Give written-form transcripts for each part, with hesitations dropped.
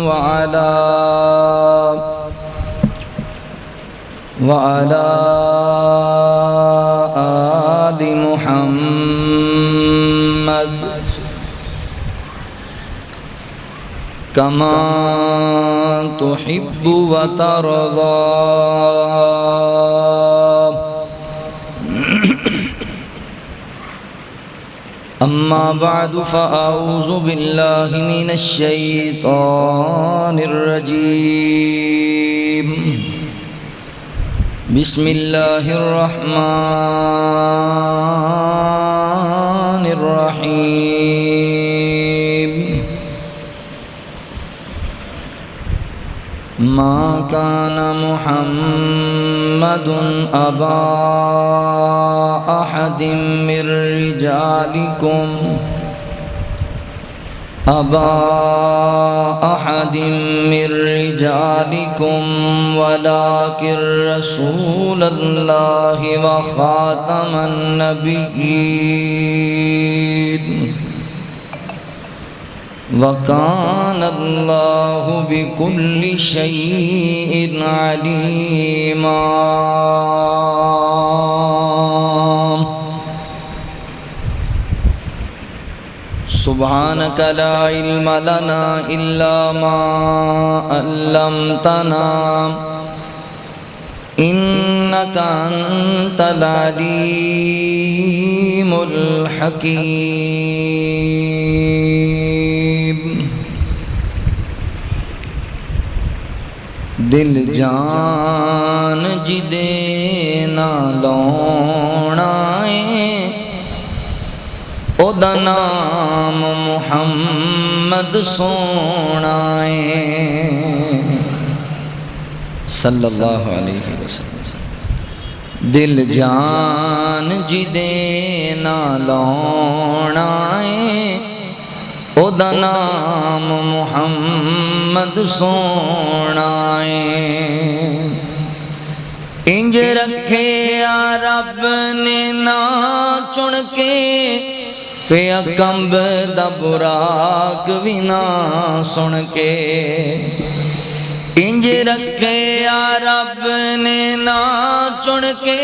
وعلى آل محمد كما تحب وترضى. أما بعد فأعوذ بالله من الشيطان الرجيم. بسم الله الرحمن الرحيم. ما كان محمد أبا أحد من رجالكم ولكن رسول الله وخاتم النبيين وكان الله بكل شيء عليما. سبحانك لا علم لنا إلا ما علمتنا إنك أنت العليم الحكيم. دل جان جدے نہ لونا او دا نام محمد سونا ہے صلی اللہ علیہ وسلم. دل جان جدے نہ لونا ہے او دا نام محمد سونا ہے. انج رکھے رب نے نا چن کے پیا کمب دا براق بھی نہ سن کے. انج رکھے رب نے نا چن کے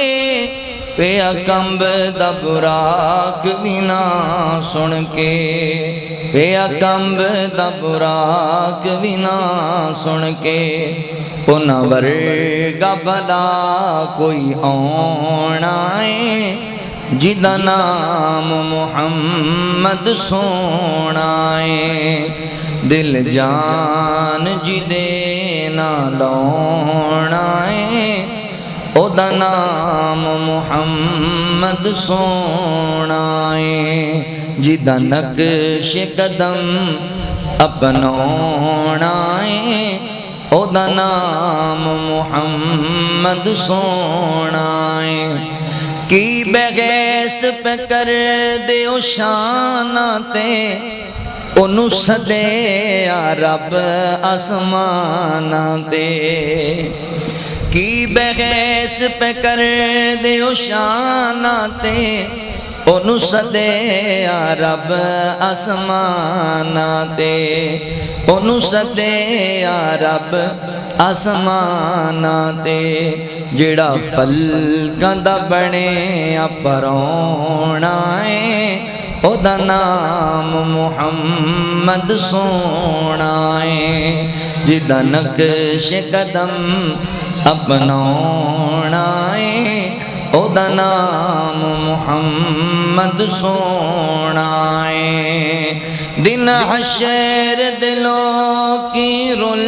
پیا کمب دا براق بھی نہ سن کے. پیا کمب دا براق بھی نہ سن کے. انہاں ورگا بھلا کوئی آنا ہے جدا نام محمد سونا ہے. دل جان جدے نہ لونا ہے او دا نام محمد سونا ہے. جدا نقش قدم اپنونا ہے او دا نام محمد سونا ہے. کی بغیس پہ کر دیو شاناتے انہوں صدے یا رب آسماناتے. کی بغیس پہ کر دیو شاناتے انہوں صدے یا رب آسماناتے. انہوں صدے یا رب آسماناتے. جڑا فلکاں دا بنے اپرونا ہے او دا نام محمد سونا ہے. جدا نقش قدم اپنونا ہے او دا نام محمد سونا ہے. دن حشر دلوں کی رل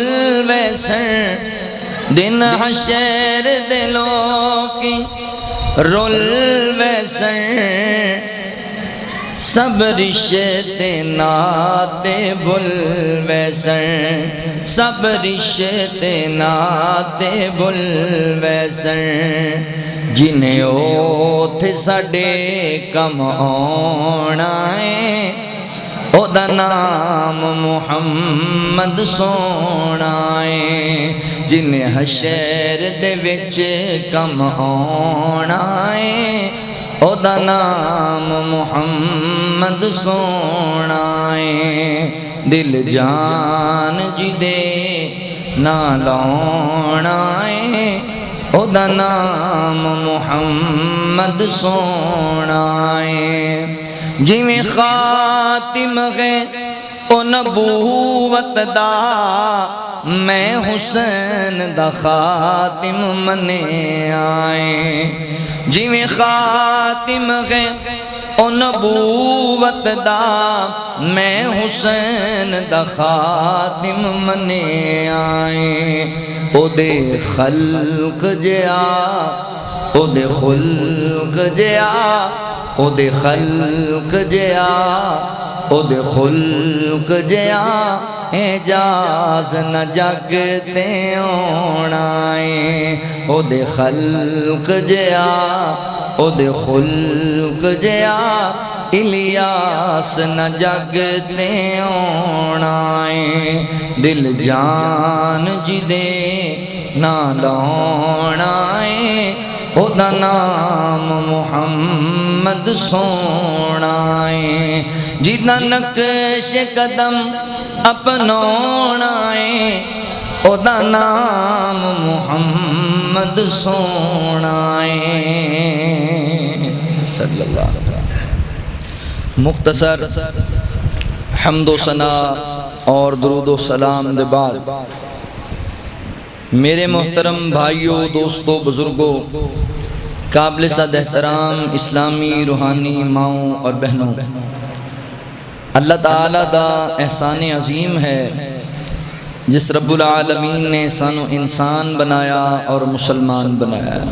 ویسر دن حشر دلوں کی رل ویسر سب رشتے ناتے بل ویسر سب رشتے ناتے بل ویسر. جنہیں اوتھ ساڈے کم آنا ہے او دا نام محمد سونا ہے. جنہیں حشر دے وچ کم آنا ہے او دا نام محمد سونا ہے. دل جان جی دے نال لاؤنا ہے او دا نام محمد سونا ہے جی میں خاتم ہے او نبوت دا میں حسین دا خاتم منے آئے جی میں خاتم ہے او نبوت دا میں حسین دا خاتم منے آئے او دے خلق جیا او دے خلق جیا او دے خلق جیا او دے خلق جیا اعجاز نہ جگ تے اونائے او دے خلق جیا او دے خلق جیا الیاس نہ جگ تے اونائے دل جان جی دے نہ لاؤنائے او دا نام محمد سونا ہے جینا نقش قدم اپنونا ہے او دا نام محمد سونا ہے صلی اللہ علیہ وسلم مختصر حمد و ثنا اور درود و سلام دے بعد میرے محترم بھائیوں دوستوں بزرگوں قابل صد احترام اسلامی روحانی ماؤں اور بہنوں اللہ تعالیٰ دا احسان عظیم ہے جس رب العالمین نے سانو انسان بنایا اور مسلمان بنایا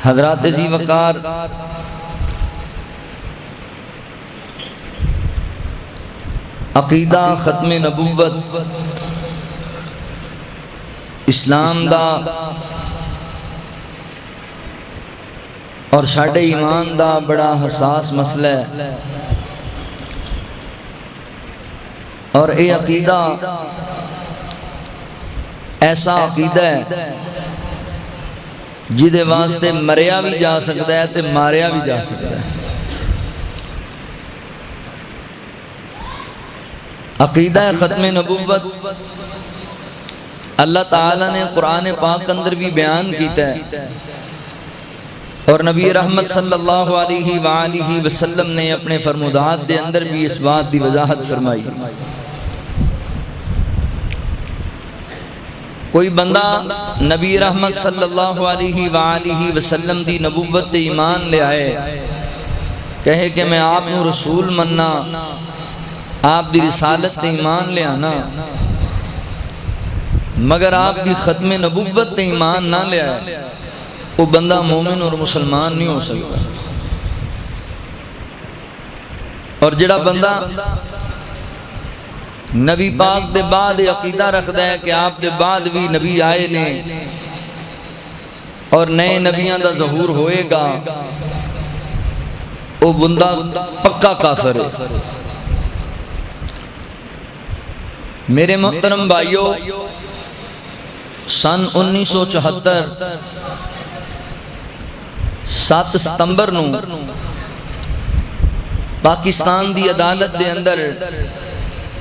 حضرات ذی وقار عقیدہ ختم نبوت اسلام دا اور ساڈے ایمان دا بڑا حساس مسئلہ ہے اور اے عقیدہ ایسا عقیدہ ہے جدے واسطے مریا بھی جا سکتا ہے تے ماریا بھی جا سکتا ہے عقیدہ ختم نبوت اللہ تعالیٰ نے قرآن پاک اندر بھی بیان کیتا ہے اور نبی رحمت صلی اللہ علیہ وآلہ وسلم نے اپنے فرمودات دے اندر بھی اس بات دی وضاحت فرمائی کوئی بندہ نبی رحمت صلی اللہ علیہ وآلہ وسلم دی نبوت ایمان لے آئے کہے کہ میں آپ نو رسول مننا آپ دی رسالت ایمان لے آنا مگر آپ دی ختم نبوت ایمان نہ لے آئے وہ بندہ مومن اور مسلمان نہیں ہو سکتا اور جڑا بندہ نبی پاک دے بعد عقیدہ رکھتا ہے کہ آپ دے بعد بھی نبی آئے نے اور نئے نبیاں دا ظہور ہوئے گا وہ بندہ پکا کافر ہے میرے محترم بھائیوں سن 1974 7 ستمبر نو پاکستان دی عدالت دے اندر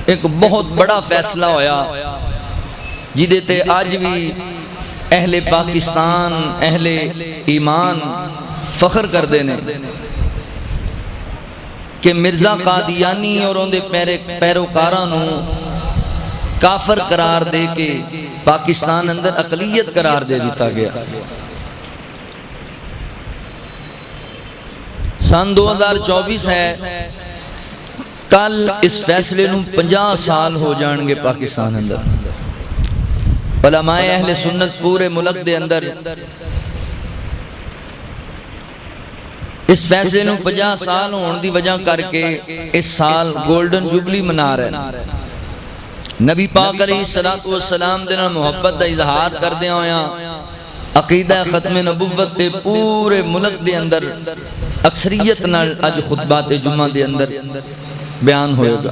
ایک بہت بڑا فیصلہ ہویا جدے تے آج بھی اہل پاکستان اہل ایمان فخر کر دینے کہ مرزا قادیانی اور ان دے پیروکارانوں کافر قرار دے کے پاکستان اندر اقلیت قرار دے دیتا گیا سن 2024 ہے کل اس فیصلے نو 50 سال ہو جان گے پاکستان اندر علماء اہل سنت پورے ملک دے اندر اس فیصلے نو 50 سال ہون دی وجہ کر کے اس سال گولڈن جوبلی منا رہے نبی پاک علیہ السلام دے نال محبت دا اظہار کردے ہویا عقیدہ ختم نبوت تے پورے ملک دے اندر اکثریت نال اج خطبات جمعہ دے اندر بیان ہوئے گا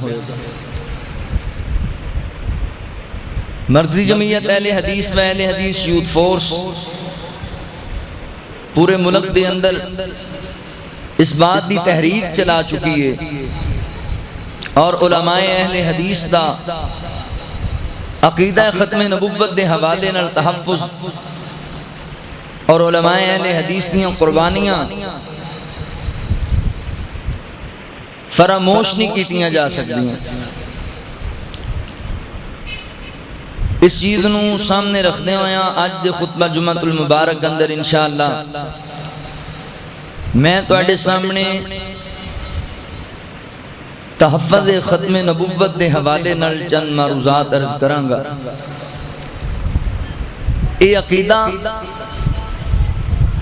مرکزی جمعیت اہل حدیث و اہل حدیث یوتھ فورس پورے ملک دے اندر اس بات دی تحریک چلا چکی ہے اور علماء اہل حدیث دا عقیدہ ختم نبوت دے حوالے نال تحفظ اور علماء اہل حدیث دیاں قربانیاں فراموش نہیں کیتیاں جا سکتی ہیں۔ اس چیز نو سامنے رکھنے ہویا آج دے خطبہ جمعۃ المبارک اندر انشاءاللہ میں تواڈے سامنے تحفظ ختم نبوت دے حوالے نال چند معروضات عرض کراں گا۔ اے عقیدہ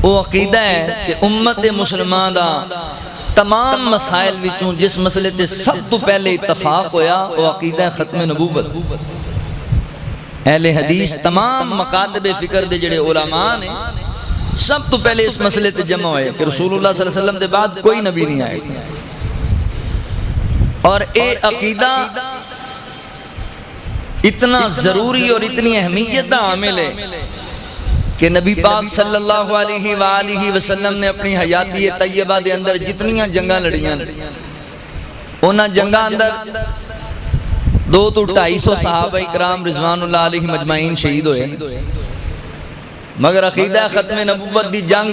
وہ عقیدہ ہے کہ امت مسلمان دا تمام مسائل وچوں جس مسئلے تے سب تو پہلے اتفاق ہویا وہ عقیدہ ختم نبوت۔ اہل حدیث تمام مکاتب فکر دے جڑے علماء نے سب تو پہلے اس مسئلے تے جمع ہوئے کہ رسول اللہ صلی اللہ علیہ وسلم دے بعد کوئی نبی نہیں آئے گا، اور اے عقیدہ اتنا ضروری اور اتنی اہمیت دا عامل ہے کہ نبی پاک صلی اللہ علیہ وآلہ وسلم نے اپنی حیاتی طیبہ دے اندر جتنیاں جنگاں لڑیاں انہاں جنگاں اندر 200-250 صحابہ اکرام رضوان اللہ علیہ مجمعین شہید ہوئے، مگر عقیدہ ختم نبوت دی جنگ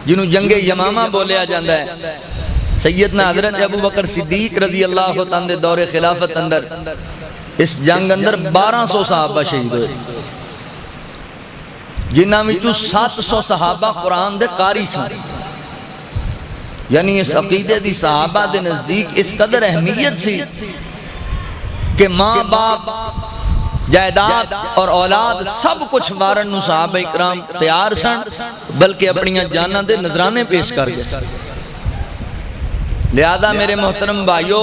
جنہوں جنگ یمامہ بولیا جاندہ ہے، سیدنا حضرت ابو بکر صدیق رضی اللہ عنہ دور خلافت اندر اس جنگ اندر 1200 صحابہ شہید ہوئے، جنہاں وچوں 700 صحابہ قرآن دے قاری سن۔ یعنی اس عقیدے دی صحابہ دے نزدیک اس قدر اہمیت سی کہ ماں باپ جائیداد اور اولاد سب کچھ وارن نو صحابہ اکرام تیار سن، بلکہ اپنیاں جاناں دے نذرانے پیش کر گئے۔ لہذا میرے محترم بھائیو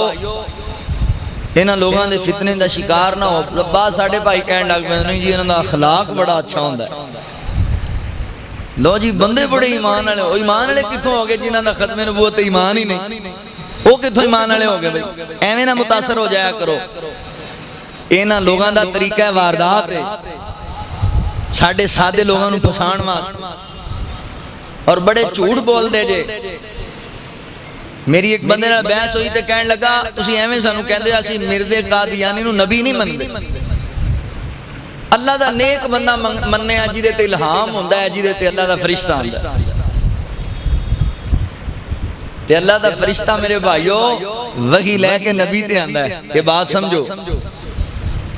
انہاں لوگاں دے فتنے دا شکار نہ ہو۔ بعض ساڑھے بھائی کہن لگ پے نہیں جی انہاں دا اخلاق بڑا اچھا ہوندا ہے، لو جی بندے بڑے ایمان والے ہو، ایمان والے کتھوں ہو گئے جنہاں دا ختم نبوت ایمان ہی نہیں، وہ کتھوں ایمان والے ہو گئے بھائی؟ ایویں نہ متاثر ہو جایا کرو، انہاں لوگاں دا طریقہ واردات ہے ساڈے سادے لوگاں نوں پھسان واسطے، اور بڑے جھوٹ بول دے جے۔ میری ایک بندے نال بحث ہوئی تے کہن لگا تسی ایویں سانوں کہندے اسی مرزا قادیانی نوں نبی نہیں مندے، اللہ دا نیک بندہ مننے آ جی دے تے الہام ہوندا ہے، جی دے تے اللہ دا فرشتہ ہوندا ہے، تے اللہ دا فرشتہ میرے بھائیو وحی لے کے نبی تے آندا ہے، یہ بات سمجھو۔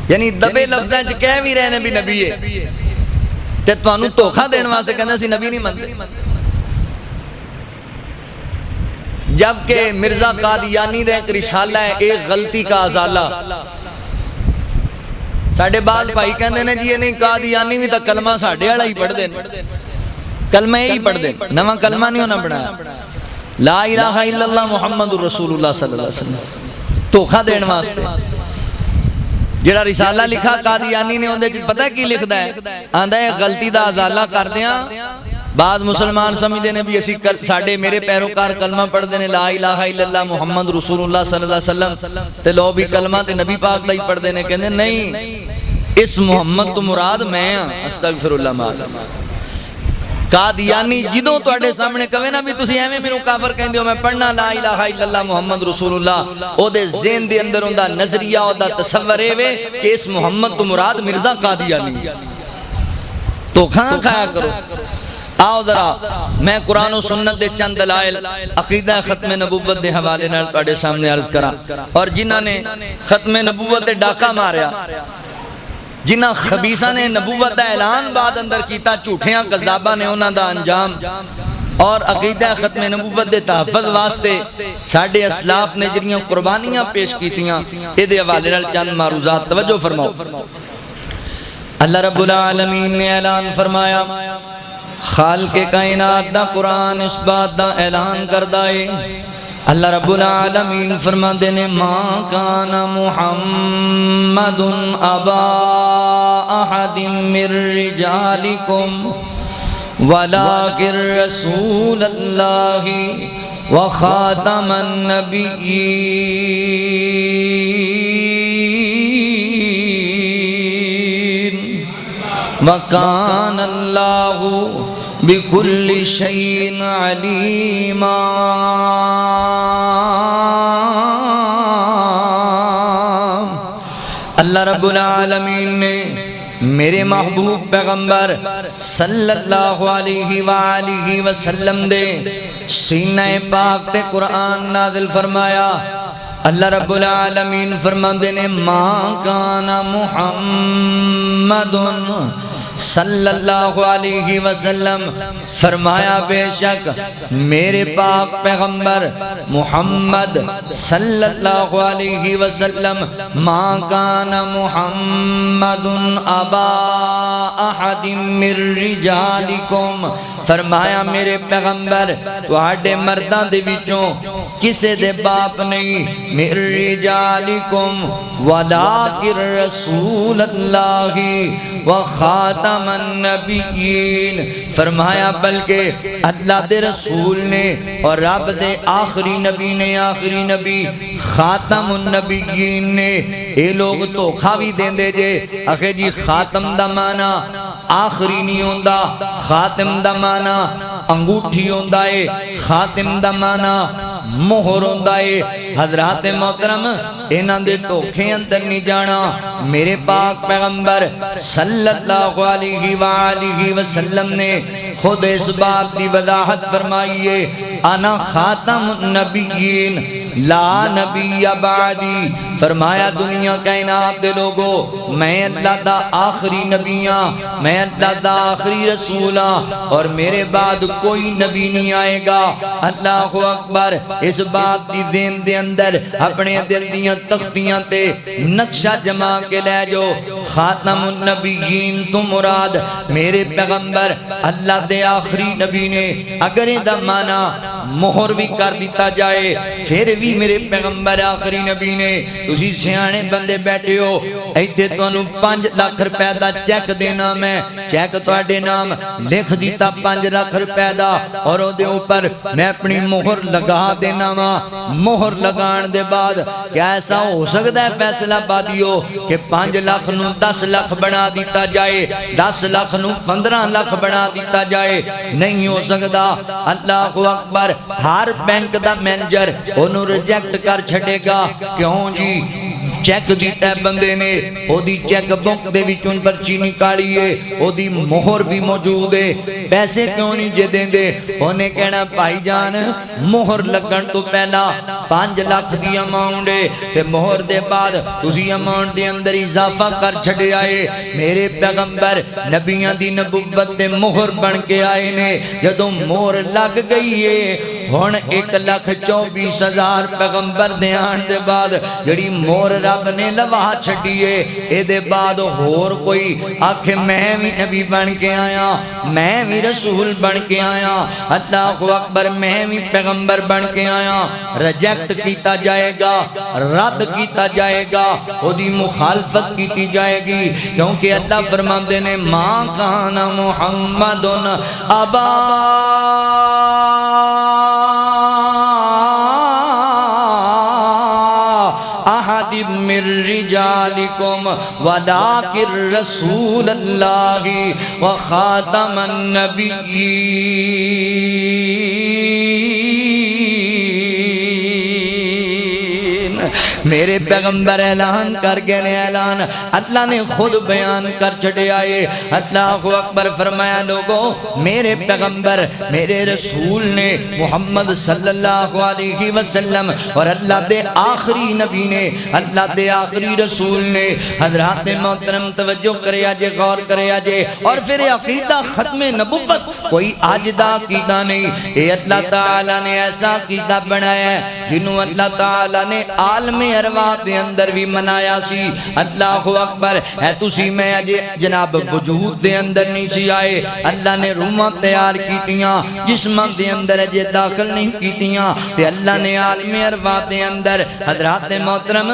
یعنی دبے لفظاں چ کہہ بھی رہے نے بھی نبی ہے تے تانوں دھوکھا دین واسطے کہندا سی نبی نہیں مندے، جبکہ مرزا قادیانی دے ایک رسالہ ہے ایک غلطی کا ازالہ۔ ساڑھے بعض بھائی کہندے نے جی یہ نہیں قادیانی بھی تا کلمہ ساڑھے والا ہی پڑھ دیں، کلمہ ہی پڑھ دیں، نواں کلمہ نہیں ہونا بنایا، لا الہ الا اللہ محمد رسول اللہ صلی اللہ علیہ وسلم، دھوکھا دین واسطے۔ جڑا رسالہ لکھا قادیانی نے اندے پتہ کی لکھدا ہے، آندا ہے غلطی دا ازالہ کر دیاں، بعض مسلمان سمجھدے نے بھی اسی ساڈے میرے پیروکار کلمہ پڑھ دے نے لا الہ الا اللہ محمد رسول اللہ صلی اللہ علیہ وسلم تے لو بھی کلمہ تے نبی پاک دا ہی پڑھ دے نے، کہندے نہیں اس محمد تو مراد میں ہاں، استغفر اللہ معاذ۔ قادیانی جدوں تواڈے سامنے کہے نا بھی تسی ایویں مینوں کافر کہندے ہو میں پڑھنا لا الہ الا اللہ محمد رسول اللہ، او دے ذہن دے اندر اوندا نظریہ او دا تصور اے وے کہ اس محمد تو مراد مرزا قادیانی، دھوکھا نہ کھایا کرو۔ آؤ ذرا میں قرآن و سنت دے چند دلائل عقیدہ ختم نبوت دے حوالے نال تواڈے سامنے عرض کرا، اور جنہاں نے ختم نبوت دے ڈاکہ ماریا، جنہاں خبیثاں نے نبوت دا اعلان بعد اندر کیتا، جھوٹیاں کذاباں نے انہاں دا انجام، اور عقیدہ ختم نبوت دے تحفظ واسطے ساڈے اسلاف نے جڑیاں قربانیاں پیش کیتیاں، اے دے حوالے نال چند معروضات توجہ فرماؤ۔ اللہ رب العالمین نے اعلان فرمایا، خالق کائنات دا قرآن اس بات دا اعلان کردہ ہے، اللہ رب العالمین فرماتے نے ما کان محمد ابا احد من رجالکم ولکن رسول اللہ وخاتم النبیین وکان اللہ بِكُلِّ شَيْءٍ عَلِيمًا۔ اللہ رب العالمین نے میرے محبوب پیغمبر صلی اللہ علیہ وآلہ وسلم دے سینہ پاک تے قرآن نازل فرمایا۔ اللہ رب العالمین فرماندے نے ما کان محمد صلی اللہ علیہ وسلم، فرمایا بے شک میرے پاک پیغمبر محمد صلی اللہ علیہ وسلم ما کان محمد ابا احد من رجالکم، فرمایا میرے پیغمبر تواڈے مرداں دے وچوں کسے دے باپ نہیں، من رجالکم ولکن رسول اللہ وخاتم النبیین، فرمایا بلکہ اللہ دے رسول نے اور رب دے آخری نبی نے، آخری نبی خاتم النبیین نے۔ اے لوگ دھوکھا بھی دین دے جے اکھے جی خاتم دا معنی آخری نہیں ہوندا، خاتم دا معنی انگوٹھی ہوندا ہے، خاتم دا معنی مہر ہوندا ہے۔ حضرات محترم انہاں دے دھوکھے اندر نہیں جانا۔ میرے پاک پیغمبر صلی اللہ علیہ وآلہ وسلم نے خود اس بات دی وضاحت فرمائی ہے، انا خاتم النبیین لا نبی بعدی، فرمایا دنیا کائنات دے لوگو میں اللہ دا آخری نبی ہاں، میں اللہ دا آخری رسول ہاں، اور میرے بعد کوئی نبی نہیں آئے گا۔ اللہ اکبر۔ اس بات دی ذہن دے اندر اپنے دل دیاں تختیاں تے نقشہ جما کے لے جو، خاتم النبیین تو مراد میرے پیغمبر اللہ دے آخری نبی نے۔ اگر دا معنی مہر بھی کر دیتا جائے پھر بھی میرے پیغمبر آخری نبی نے۔ تسی سیانے بندے بیٹھے ہو، ایتھے تانوں 5 لاکھ روپے دا چیک دینا، میں چیک تواڈے نام لکھ دیتا 5 لاکھ روپے دا، اور او دے اوپر میں اپنی مہر لگا دینا وا۔ مہر لگان دے بعد کیا ایسا ہو سکتا ہے فیصلہ بادیو کہ 5 لاکھ نو 10 لاکھ بنا دیتا جائے، 10 لاکھ نو 15 لاکھ بنا دیتا جائے؟ نہیں ہو سکتا۔ اللہ اکبر۔ ہر بینک دا مینیجر انہوں ریجیکٹ کر چھڑے گا، کیوں جی چیک دیتا ہے بندے نے، او دی چیک بک دے وچوں پرچی نکالی ہے، او دی مہر بھی موجود ہے، پیسے کیوں نہیں جے دیں دے؟ انہیں کہنا بھائی جان مہر لگن تو پہلا 5 لاکھ دی اماؤنٹ ہے تے مہر دے بعد اسی اماؤنٹ دے اندر اضافہ کر چھڑے آئے۔ میرے پیغمبر نبیاں دی نبوت تے مہر بن کے آئے نے، جدوں مہر لگ گئی ہے ہن 1,24,000 پیغمبر دے آن دے بعد جڑی مہر رب نے لوا چھڑیے، اے دے بعد ہور کوئی آکھے میں بھی نبی بن کے آیا، میں بھی رسول بن کے آیا، اللہ اکبر، میں بھی پیغمبر بن کے آیا، ریجیکٹ کیتا جائے گا، رد کیتا جائے گا، او دی مخالفت کیتی جائے گی، کیونکہ اللہ فرماندے نے ما کان محمد ابا احد من رجالکم ولکن رسول اللہ وخاتم النبیین۔ میرے پیغمبر اعلان کر گئے نے، اعلان اللہ نے خود بیان کر چھڑے آئے۔ اللہ اکبر۔ فرمایا لوگو میرے پیغمبر میرے رسول نے محمد صلی اللہ علیہ وسلم اور اللہ دے آخری نبی نے، اللہ دے آخری رسول نے۔ حضرات محترم توجہ کرے آجے، غور کرے آجے، اور پھر عقیدہ ختم نبوت کوئی آج دا عقیدہ نہیں، اے اللہ تعالیٰ نے ایسا عقیدہ بنایا ہے جنہوں اللہ تعالیٰ نے عالم ارواح دے اندر بھی منایا سی۔ اللہ اکبر۔ ہے تسی میں اجے جناب وجود دے اندر نہیں سی آئے، اللہ نے روحاں تیار کیتیاں، جسماں دے اندر اجے داخل نہیں کیتیاں، تے اللہ نے عالم ارواح دے اندر حضرات محترم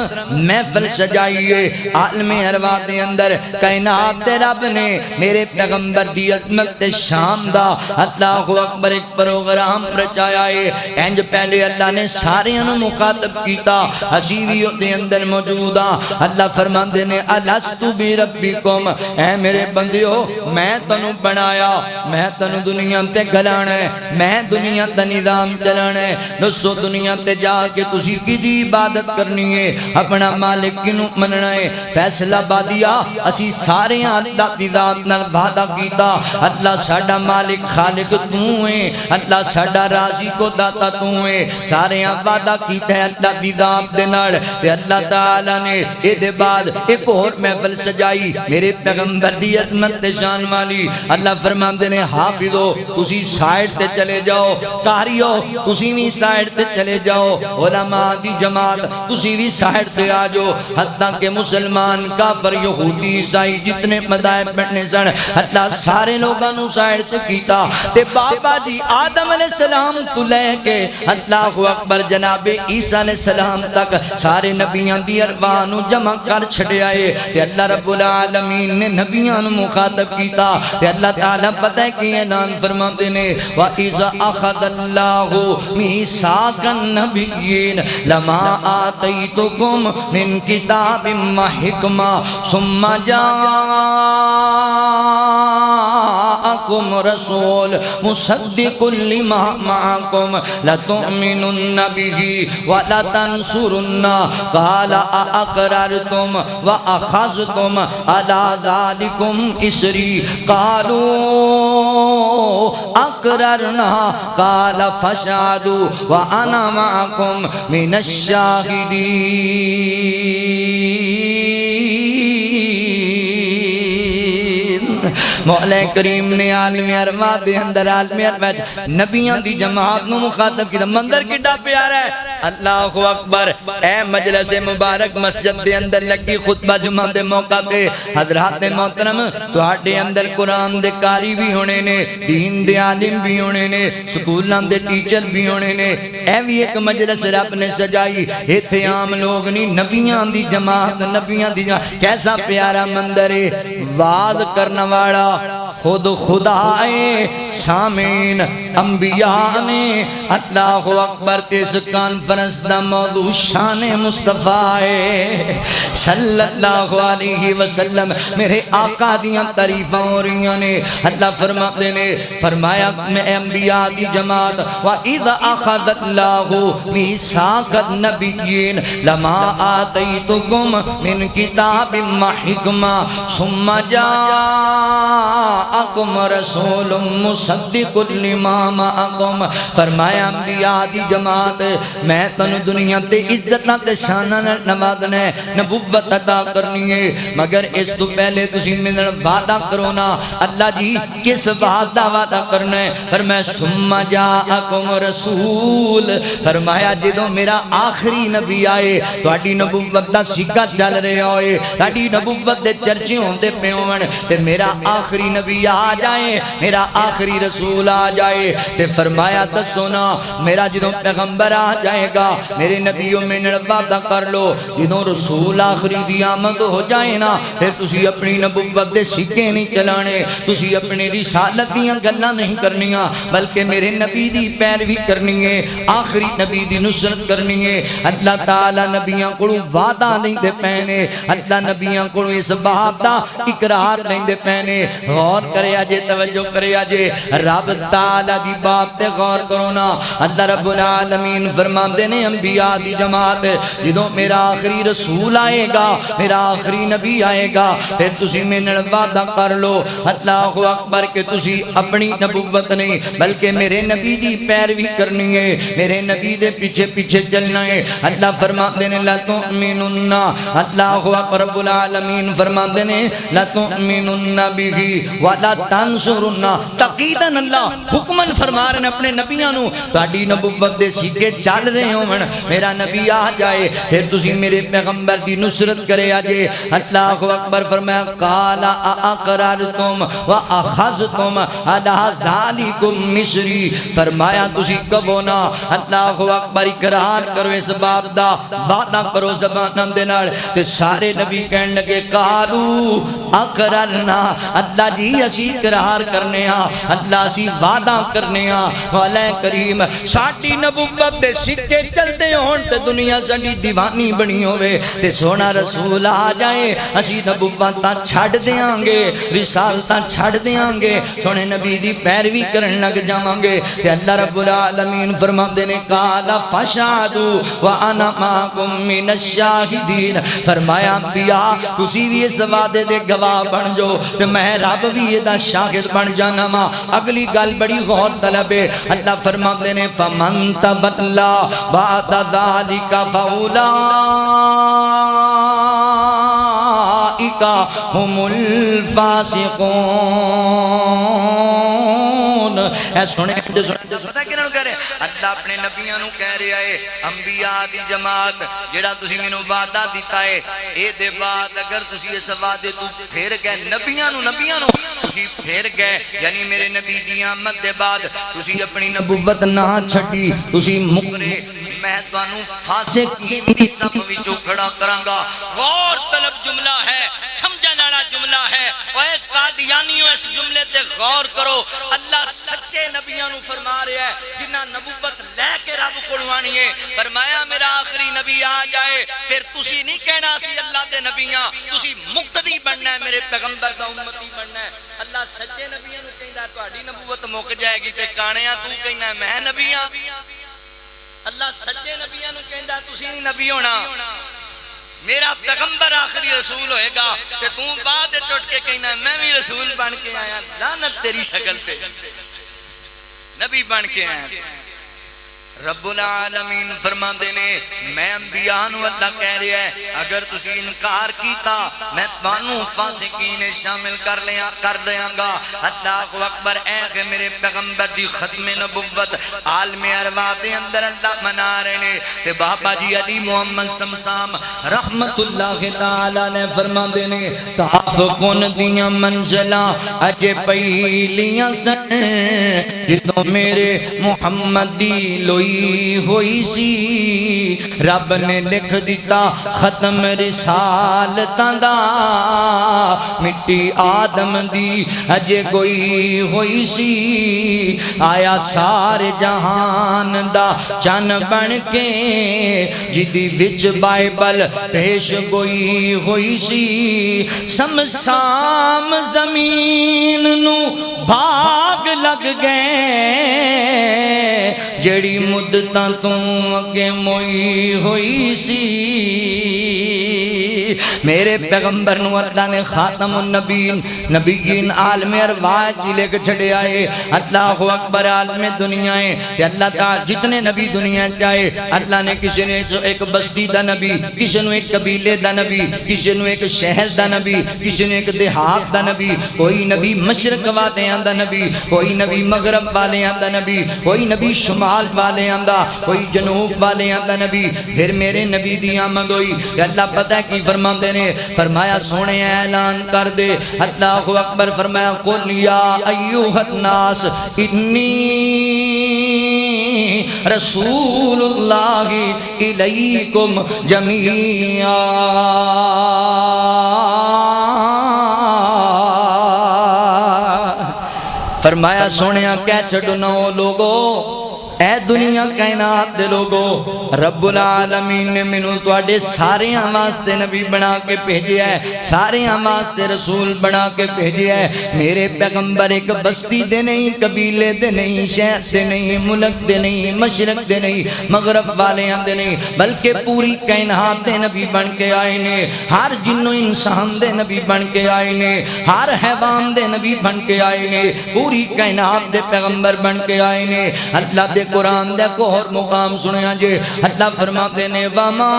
محفل سجائیے۔ عالم ارواح دے اندر کائنات دے رب نے میرے پیغمبر دی عظمت تے شان دا اللہ اکبر ایک پروگرام رچایا ہے۔ انج پہلے اللہ نے سارے انہوں مخاطب کیتا، اسی بھی بھی ہوتے اندر موجود ہاں۔ اللہ فرماندے نے الستو بربکم، اے میرے بندیو میں تنو بنایا، میں تنو دنیا تے گلانا ہے، میں دنیا تے نظام چلانا ہے، دسو دنیا تے جا کے تسی کدی عبادت کرنی ہے، اپنا مالک کنو مننا ہے؟ فیصلہ بادیا اسی سارے اللہ دی ذات نال وعدہ کیتا، اللہ ساڈا مالک خالق تو ہے، اللہ ساڈا رازق کو داتا تو ہے، سارے وعدہ کیتا ہے اللہ دی ذات دے نال، تے اللہ تعالی نے اے دے بعد ایک اور محفل سجائی میرے پیغمبر دی عظمت تے شان والی۔ اللہ فرماندے نے حافظو تسی سائیڈ تے چلے جاؤ، قاریو تسی بھی سائیڈ تے چلے جاؤ، علماء دی جماعت تسی بھی سائیڈ تے آ جاؤ، حتیٰ کہ مسلمان کافر یہودی عیسائی جتنے مذاہب بیٹھنے سن اللہ سارے لوگاں نو سائیڈ تے کیتا، تے بابا جی آدم علیہ السلام تو لے کے اللہ اکبر جناب عیسیٰ علیہ السلام تک سارے نبیاں دی ارواح نو جمع کر چھڑے آئے، تے اللہ رب العالمین نے نبیاں نو مخاطب کیتا، تے اللہ تعالیٰ پتہ ہے کہ اعلان فرماتے نے وَإِذَا أَخَذَ اللَّهُ مِيثَاقَ النَّبِيِّينَ لَمَا آتَيْتُكُم مِّن كِتَابٍ وَحِكْمَةٍ ثُمَّ جَاءَكُمْ رَسُولٌ مُصَدِّقٌ لِّمَا مَعَكُمْ لَتُؤْمِنُنَّ بِهِ وَلَتَنصُرُنَّهُ قَالَ أَأَقْرَرْتُمْ وَأَخَذْتُمْ عَلَى ذَلِكُمْ إِصْرِي قَالُوا أَقْرَرْنَا قَالَ فَاشْهَدُوا وَأَنَا مَعَكُمْ مِنَ الشَّاهِدِينَ۔ مولا کریم نے عالم ارواح دے اندر عالم ارواح نبیاں دی جماعت نو مخاطب کیتا، منظر کڈا پیارا ہے، اللہ اکبر۔ اے مجلس مبارک مسجد دے اندر لگی خطبہ جمعہ دے موقع تے حضرات محترم تواڈے اندر قرآن دے قاری بھی ہونے نے، دین دے عالم بھی ہونے نے، سکولاں دے ٹیچر بھی ہونے نے، اے بھی ایک مجلس رب نے سجائی، ایتھے عام لوگ نہیں، نبیاں دی جماعت، نبیاں دی جماعت، کیسا پیارا منظر ہے، وعظ کرنا والا خود خدا ہے، سامعین انبیاء نے، اللہ اکبر۔ اس کانفرنس دا موضوع شان مصطفیٰ ہے صلی اللہ علیہ وسلم، میرے آقا دیاں تعریفاں ہو رہی نے، اللہ فرماتے نے فرمایا میں انبیاء دی جماعت وَإِذَا أَخَذَ اللَّهُ مِيثَاقَ النَّبِيِّينَ لَمَا آتَيْتُكُم مِّن كِتَابٍ وَحِكْمَةٍ ثُمَّ جَاءَكُمْ رَسُولٌ مُصَدِّقٌ لِّمَا مَعَكُمْ، فرمایا انبیاء دی جماعت میں تنو دنیا تے عزت تے شان نوازنا ہے، نبوت عطا کرنی ہے، مگر اس تو پہلے تسی میرے وعدہ کرو نا۔ اللہ جی کس وعدہ کرنا ہے؟ فرمایا ثم جاءکم رسول، فرمایا جدوں میرا آخری نبی آئے تہاڈی نبوت دا سکہ چل رہا ہوئے، تہاڈی نبوت دے چرچے ہوندے پے ہون، تے میرا آخری نبی آ جائے، میرا آخری رسول آ جائے، تے فرمایا دسو نا میرا جدوں پیغمبر آ جائے گا میرے نبیوں میں وعدہ کر لو جدوں رسول آخری دی آمد ہو جائے نا پھر تسی اپنی نبوت دے سکے نہیں چلانے، تسی اپنی رسالت دیاں گلاں نہیں کرنیاں، بلکہ میرے نبی دی پیروی کرنی ہے، آخری نبی دی نصرت کرنی ہے۔ اللہ تعالی نبیاں کو وعدہ لیندے پینے، اللہ نبیاں کو اس بات دا اقرار لیندے پینے۔ غور کرے آجے، توجہ کرے آجے، رب تعالی دی بات تے غور کرو نا۔ اللہ رب العالمین فرماندے نے انبیاء دی جماعت جدوں میرا آخری رسول آئے گا، میرا آخری نبی آئے گا، پھر تسی میں وعدہ کر لو اللہ اکبر کہ تسی اپنی نبوت نہیں بلکہ میرے نبی دی پیروی کرنی ہے، میرے نبی دے پیچھے پیچھے چلنا ہے۔ اللہ فرماندے نے لا تؤمنن، اللہ اکبر رب العالمین فرماندے نے لا تؤمنن بہ ولا تنصرن، تقیداً اللہ حکمن فرما رہے ہیں اپنے نبیوں نو تہاڈی نبوت دے سکے چل رہے ہون، میرا نبی آ جائے پھر تسی میرے پیغمبر دی نصرت کرے آجے۔ اللہ اکبر فرمایا قال اقررتم واخذتم علی ذالکم مصری، فرمایا تسی کہو نا اللہ اکبر اقرار کرو اس بات دا، وعدہ کرو زبان دے نال، تے سارے نبی کہن لگے قالو اقررنا اللہ جی اسی اقرار کرنے ہاں اللہ اسی وعدہ کرنے ہاں والے کریم ساڈی نبوت دے سکے چلتے ہون تے دنیا ساڈی دیوانی بنی ہوئے تے سونا رسول آ جائے اسی نبوتاں چھڈ دیاں گے رسالتاں چھڈ دیاں گے سونے نبی دی پیروی کرن لگ جاواں گے تے اللہ رب العالمین فرماندے نے قال فشهدوا وانا معكم من الشاهدين فرمایا انبیاء تسی بھی اس وعدے دے گواہ بن جو تے میں رب بھی دا شاہد بن جانا وا اگلی گل بڑی غور طلب ہے اللہ فرماندے نے فمن تولى بعد ذلك فاولئک هم الفاسقون اے سنے پتہ کینوں کہہ رہے اللہ اپنے نبیوں نو کہہ رہا ہے انبیاء دی جماعت جڑا تسی مینوں وعدہ دیتا ہے اے دے بعد اگر تسی اس وعدے تو پھر گئے نبیوں نو تسی پھر گئے یعنی میرے نبی دی آمد دے بعد تسی اپنی نبوت نہ چھڈی تسی مکرے میں تانوں فاسق دی صف وچوں کھڑا کراں گا غور طلب جملہ ہے سمجھن والا جملہ ہے اوے قادیانیو اس جملے تے غور کرو اللہ سچے نبیوں نو فرما رہا ہے جنہاں نبوت لے کے رب کول آنی ہے فرمایا میرا آخری نبی آ جائے پھر تسی نہیں کہنا سی اللہ دے نبیاں تسی مقتدی بننا ہے میرے پیغمبر دا امتی بننا ہے اللہ سچے نبیوں نو کہندا تہاڈی نبوت مک جائے گی تے کانیاں تو کہنا میں نبی ہاں اللہ سچے نبیوں نو کہندا تسی نہیں نبی ہونا میرا پیغمبر آخری رسول ہوئے گا کہ تم بعد چٹ کے کہنا میں بھی رسول بن کے آیا لعنت تیری شکل سے نبی بن کے آیا رب العالمین فرماندے نے میں انبیاء نو اللہ کہہ رہا ہے اگر تسی انکار کیتا میں تانوں فاسقین شامل کر دیاں گا اللہ اکبر اے کہ میرے پیغمبر دی ختم نبوت عالم ارواح دے اندر اللہ منا رہے نے تے بابا جی علی محمد سمسام رحمت اللہ تعالی نے فرماندے نے تحفظ دیاں منزلاں اجے پہلیاں سن جدوں میرے محمد دی لوئی ہوئی سی رب نے لکھ دیتا ختم رسالتاں دا مٹی آدم دی اجے کوئی ہوئی سی آیا سارے جہان دا چن بن کے جدی وچ بائبل پیش گوئی ہوئی سی سمسام زمین نو بھاگ لگ گئے جڑی مدتاں تو اگے موئی ہوئی سی میرے پیغمبر نو اللہ نے خاتم النبیین نبیین عالم ارواح جی لے کے چھڑے آئے اللہ اکبر عالم دنیا ہے کہ اللہ تعالی جتنے نبی دنیا چاہے اللہ نے کسی نے ایک بستی دا نبی کسی نے ایک قبیلے دا نبی کسی نے ایک شہر دا نبی کسی نے ایک دیہات دا نبی کوئی نبی مشرق والے دا نبی کوئی نبی مغرب والے دا نبی کوئی نبی شمال والے دا کوئی جنوب والے دا نبی پھر میرے نبی دی آمد ہوئی کہ اللہ پتہ ہے کی فرماندے نے فرمایا سونے اعلان کر دے اللہ اکبر فرمایا قل یا ایوہ الناس انی رسول اللہ الیکم جمیعا فرمایا سونیا کہہ چھڑو نہ ہو لوگو اے دنیا کائنات دے لوگو رب العالمین نے منو تواڈے سارے واسطے نبی بنا کے بھیجیا ہے سارے واسطے رسول بنا کے بھیجیا ہے میرے پیغمبر ایک بستی دے نہیں قبیلے دے نہیں شہر دے نہیں ملک دے نہیں مشرق دے نہیں مغرب والے دے نہیں بلکہ پوری کائنات دے نبی بن کے آئے نے ہر جن و انسان دے نبی بن کے آئے نے ہر حیوان دے نبی بن کے آئے نے پوری کائنات دے پیغمبر بن کے آئے نے اللہ دے قرآن دے کو اور مقام سنیا جے اللہ فرماتے نے وَمَا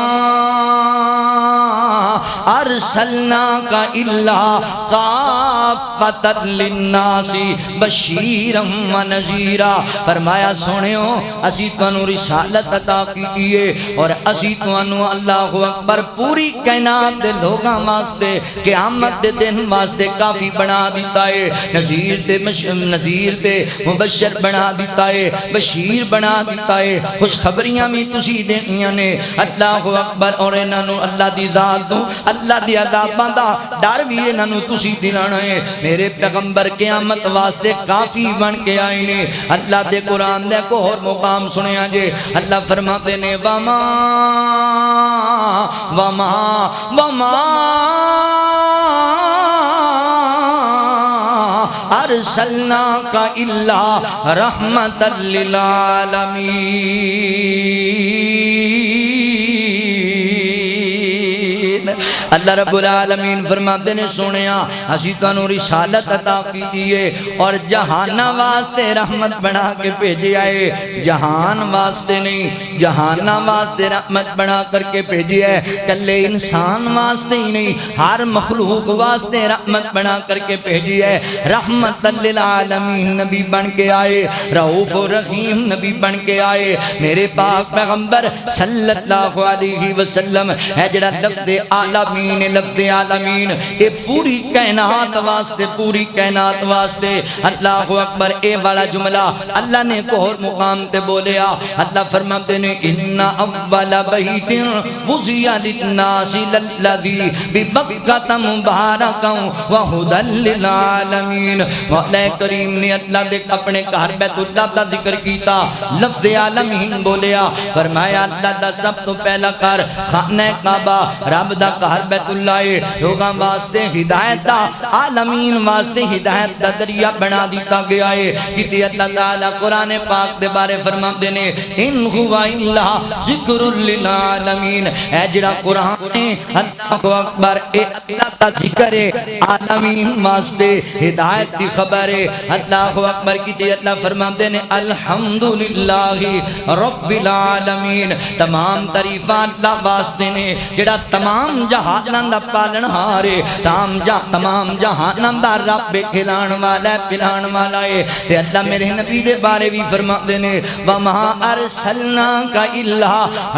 أَرْسَلْنَاكَ إِلَّا كَافَّةً لِلنَّاسِ بَشِيرًا وَنَذِيرًا فرمایا سنیو اسی تانوں رسالت عطا کی ہے اور اسی تانوں اللہ اکبر پوری کائنات دے لوگاں واسطے قیامت دے دن واسطے کافی بنا دیتا ہے نذیر تے مبشر بنا دیتا ہے بشیر بشیر بنا دیتا ہے، خوشخبریاں بھی تسی دینیاں نے۔ اللہ اکبر، اور انہاں نو اللہ دی ذات تو اللہ دی عذاباں دا ڈر بھی انہاں نو تسی دلانا ہے۔ میرے پیغمبر قیامت واسطے کافی بن کے آئے نے۔ اللہ دے قرآن دے کو اور مقام سنیا جے، اللہ فرماتے نے وما وما وما ارسلناک الا رحمتا للعالمین۔ اللہ رب العالمین فرماتے نے سنیا اسی تانوں رسالت عطا کی دیئے اور جہان واسطے رحمت بنا کے بھیجے آئے، جہان واسطے نہیں، جہان واسطے رحمت بنا کر کے بھیجے ہے، کلے انسان واسطے ہی نہیں ہر مخلوق واسطے رحمت بنا کر کے بھیجی ہے۔ رحمت للعالمین نبی بن کے آئے، رؤوف و رحیم نبی بن کے آئے۔ میرے پاک پیغمبر صلی اللہ علیہ وسلم ہے جڑا لفظ عالمین، لفظ عالمین اے پوری کائنات واسطے، پوری کائنات واسطے۔ اللہ اکبر، اے والا جملہ اللہ نے کو اور مقام تے بولیا۔ اللہ فرماتے نے ان اول بیت وضع للناس للذی ببکۃ مبارکا وہدی للعالمین۔ مولا کریم نے اللہ دے اپنے گھر بیت اللہ دا ذکر کیتا، لفظ عالمین بولیا، فرمایا اللہ دا سب تو پہلا گھر خانہ کعبہ، رب دا گھر بیت اللہ ہے، لوگاں واسطے ہدایت دا، عالمین واسطے ہدایت دا دریا بنا دیتا گیا ہے۔ کہ اللہ تعالیٰ قرآن پاک دے بارے فرماتے نے ان هو الا ذکر للعالمین، اے جڑا قرآن ہے اللہ اکبر، اے اللہ دا ذکر ہے عالمین واسطے، ہدایت دی خبر ہے۔ اللہ اکبر کی اللہ فرماتے نے الحمدللہ رب العالمین، تمام تعریفاں اللہ واسطے نے جڑا تمام جہاناں دا پالن ہار ہے، تمام جہاناں دا رب کھلان والا ہے، پلان والا ہے۔ تے اللہ میرے نبی دے بارے بھی فرماتے نے وما ارسلناک الا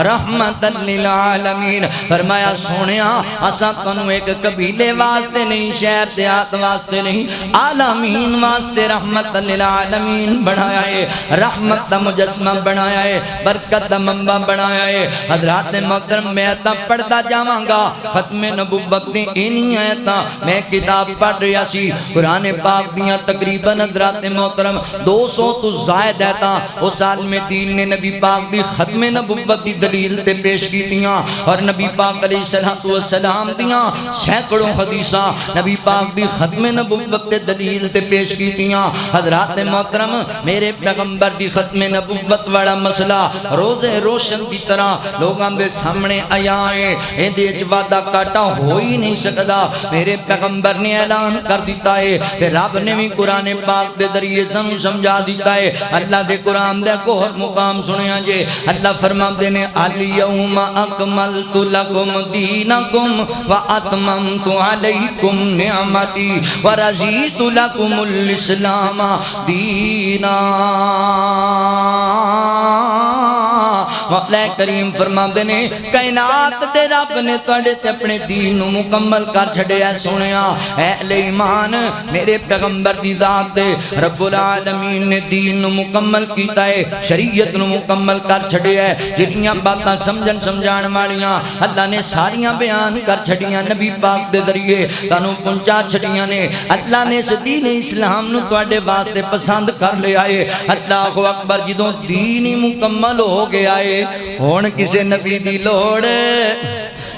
رحمتا للعالمین، فرمایا سونیا اساں تانوں ایک قبیلے واسطے نہیں، شہر دیہات واسطے نہیں، عالمین واسطے رحمت للعالمین بنایا ہے، رحمت دا مجسمہ بنایا ہے، برکت دا منبع بنایا ہے۔ حضرات محترم، میں آیتاں پڑھتا جاواں گا، ختم نبوت دی انہی آیتاں میں کتاب پڑھ رہا سی قرآن پاک دیاں تقریباً حضرات محترم 200 تو زائد آیتاں اس عالم دین نے نبی پاک دی ختم نبوت دی دلیل تے پیش کی دیاں، اور نبی پاک علیہ السلام دیاں سینکڑوں حدیثاں نبی پاک دی ختم نبوت تے دلیل تے پیش کی دیاں۔ حضرات محترم، میرے پیغمبر دی ختم نبوت والا مسئلہ روز روشن کی طرح لوگاں دے سامنے آیا ہے، اے دے وعدہ کاٹا ہو ہی نہیں سکتا۔ میرے پیغمبر نے اعلان کر دیتا ہے کہ رب نے بھی قرآن پاک دے ذریعے سمجھا دیتا ہے۔ اللہ دے قرآن دے کو اور مقام سنیا جے، اللہ فرماتے نے الیوم اکملت لکم دینکم واتممت علیکم نعمتی ورضیت لکم الاسلام دینا۔ مولا کریم فرماتے نے کائنات دے رب نے تواڈے تے اپنے دین نو مکمل کر چھڈیا۔ سنیا اے اہل ایمان، میرے پیغمبر دی ذات دے رب العالمین نے دین نو مکمل کیتا ہے، شریعت نو مکمل کر چھڈیا ہے۔ جتنیاں باتاں سمجھن سمجھان والیاں اللہ نے ساریاں بیان کر چھڈیاں، نبی پاک دے ذریعے تانوں پہنچا چھڈیاں نے۔ اللہ نے اس دین اسلام نو تواڈے واسطے پسند کر لیا ہے۔ اللہ اکبر، جدوں دین ہی مکمل ہو گیا ہے ہن کسے نبی دی لوڑ،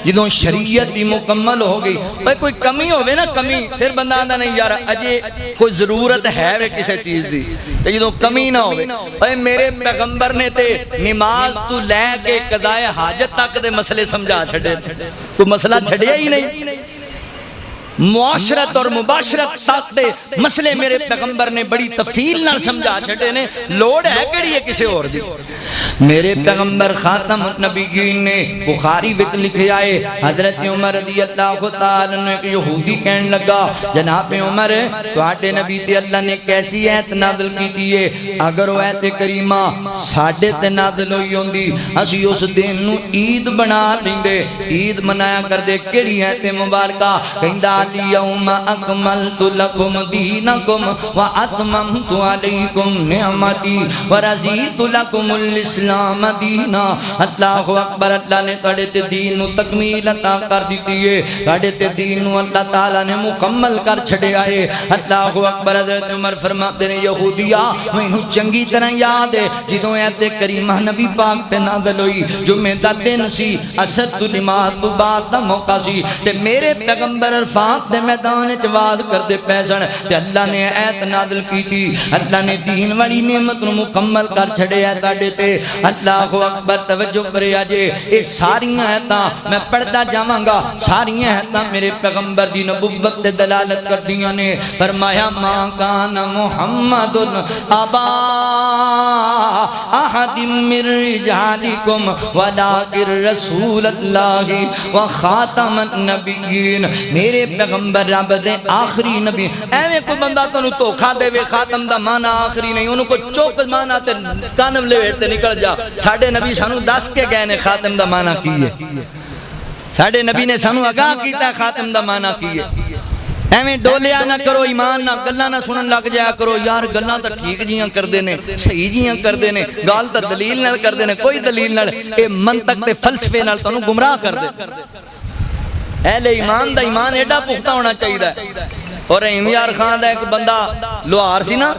جدوں شریعت ہی مکمل ہو گئی، کوئی کمی ہوئے نا، کمی پھر بندہ آندہ نہیں یار اجے کوئی ضرورت ہے وے کسے چیز دی، تو جدوں کمی نہ ہوئے۔ میرے پیغمبر نے تے نماز تو لے کے قضاء حاجت تک دے مسئلے سمجھا چھڑے، کوئی مسئلہ چھڑیا ہی نہیں۔ معاشرت اور مباشرت تک دے مسئلے میرے پیغمبر نے بڑی تفصیل نہ سمجھا چھڑے نے، لوڑ ہے کیڑی ہے کسے اور دی۔ میرے پیغمبر خاتم النبیین نے بخاری وچ لکھے آئے حضرت عمر رضی اللہ تعالی عنہ ایک یہودی کہنے لگا جناب عمر تواڈے نبی تے اللہ نے کیسی ایت نازل کیتی ہے اگر وہ ایت کریمہ ساڈے تے نازل ہوئی ہوندی اسی اس دن نو عید بنا لیندے عید منایا کردے کیڑی ایت مبارکہ کہندا الیوم اکملت لکم دینکم واتممت علیکم نعمتی ورضیت لکم الاسلام دینا اللہ اکبر اللہ نے تڑے تے دین نو تکمیل عطا کر دیتی ہے تڑے تے دین نو اللہ تعالیٰ نے مکمل کر چھڑے آئے اللہ اکبر حضرت عمر فرماتے ہیں یہودیہ میں انہوں چنگی طرح یاد ہے جدوں ایت کریمہ نبی پاک تے نازل ہوئی جمعہ دا دن سی اثر تو نماز تو بعد دا موقع سی تے میرے پیغمبر عرفات دے میدان چواز کر دے پیسن تے اللہ نے ایت نازل کی تھی اللہ نے دین والی نعمت نو مکمل کر چھڑے آئے تاڑے تے اللہ اکبر توجہ کرے آجے یہ ساری آیتاں میں پڑھتا جاواں گا ساری آیتاں میرے پیغمبر دی نبوت تے دلالت کر دیا نے فرمایا ما کان محمد ابا احد من رجالکم ولکن رسول اللہ و خاتم النبیین میرے پیغمبر رب دے آخری نبی ایویں کوئی بندہ تو دھوکھا دے وے خاتم دا معنی آخری نہیں انہوں کو چوک معنی تے کانم لے تے نکل جا ساڑھے نبی سانو دس کے گئے نے خاتم دا معنی کی ہے ساڑھے نبی نے سانو آگاہ کیتا ہے خاتم دا معنی کی ہے ایویں ڈولیا نہ کرو ایمان نہ گلاں نہ سنن لگ جایا کرو یار گلاں تا ٹھیک جیاں کر دینے صحیح جیاں کر دینے گال تا دلیل نال کر دینے کوئی دلیل نال اے منطق تے فلسفے نال تانوں گمراہ کر دے اہل ایمان دا ایمان ایڈا پختہ ہونا چاہیے اور امیار خان دا ایک بندہ لوہار سی نا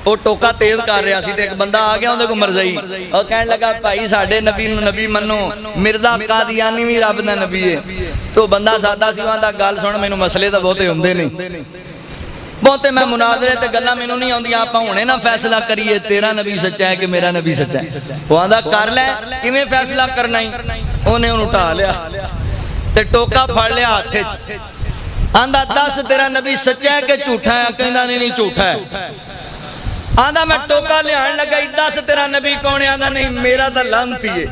وہ ٹوکا تیز کر رہا سی تے ایک بندہ آ گیا اندے کو مرزائی اور کہنے لگا بھائی ساڑھے نبی نبی منو مرزا قادیانی بھی رب دا نبی ہے تو بندہ سادہ سی وہاں دا گال سن میں نو مسئلے تا بہتے ہوندے نہیں بہتے میں مناظرے تے گلہ میں نو نہیں آن دیا آپ ہونے نا فیصلہ کریے تیرا نبی سچا ہے کہ میرا نبی سچا ہے وہاں دا کر لے کہ میں فیصلہ کرنا ہی انہیں انہوں اٹھا لیا تے ٹوکا پھڑ لیا ہاتھے آندہ دس تیرا نبی سچا ہے کہ جھوٹا ہے کہندہ نہیں جھوٹا ہے آندہ میں ٹوکا لے آن لگا دس تیرا نبی کون ہے آندہ نہیں میرا تا لانتی ہے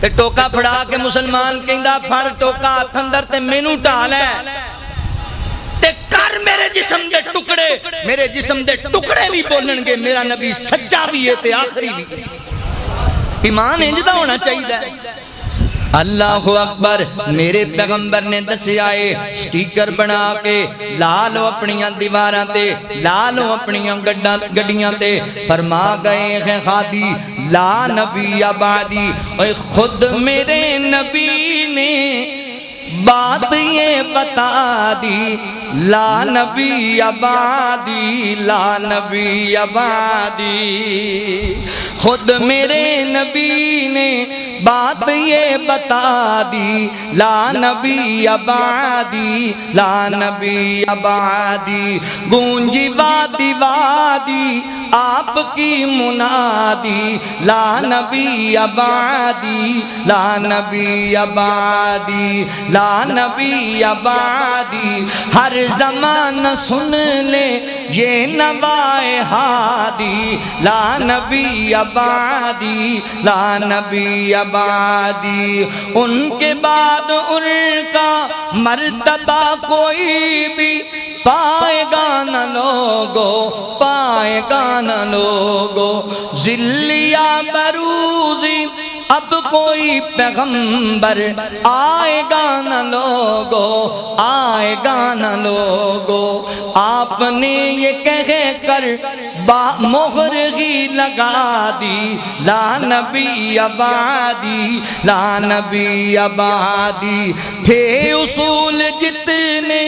تے ٹوکا پھڑا کے مسلمان کہندہ پھڑ ٹوکا تھندر تے مینو ٹالے تے کر میرے جسم دے ٹکڑے میرے جسم دے ٹکڑے بھی بولنگے میرا نبی سچا بھی ہے تے آخری بھی ایمان انجدہ ہونا چاہیے اللہ اکبر میرے پیغمبر نے دسے آئے سٹیکر بنا کے لالو اپنیاں دیواراں تے لالو اپنیاں گڈیاں تے فرما گئے ہیں خادی لا نبی آبادی اے خود میرے نبی نے بات یہ بتا دی لا نبی آبادی لا نبی آبادی خود میرے نبی نے بات یہ بتا دی لا نبی آبادی لا نبی آبادی گونجی وادی وادی آپ کی منادی لا نبی آبادی لا نبی آبادی لا نبی آبادی ہر زمانہ سن لے یہ نوائے ہادی لا نبی آبادی لا نبی آبادی ان کے بعد ان کا مرتبہ کوئی بھی پائے گا نہ لوگو پائے گا نہ لوگو ذلیا بروزی اب کوئی پیغمبر آئے گا نہ لوگو آئے گا نہ لوگو آپ نے یہ کہہ کر مہر ہی لگا دی لا نبی آبادی لا نبی آبادی تھے اصول جتنے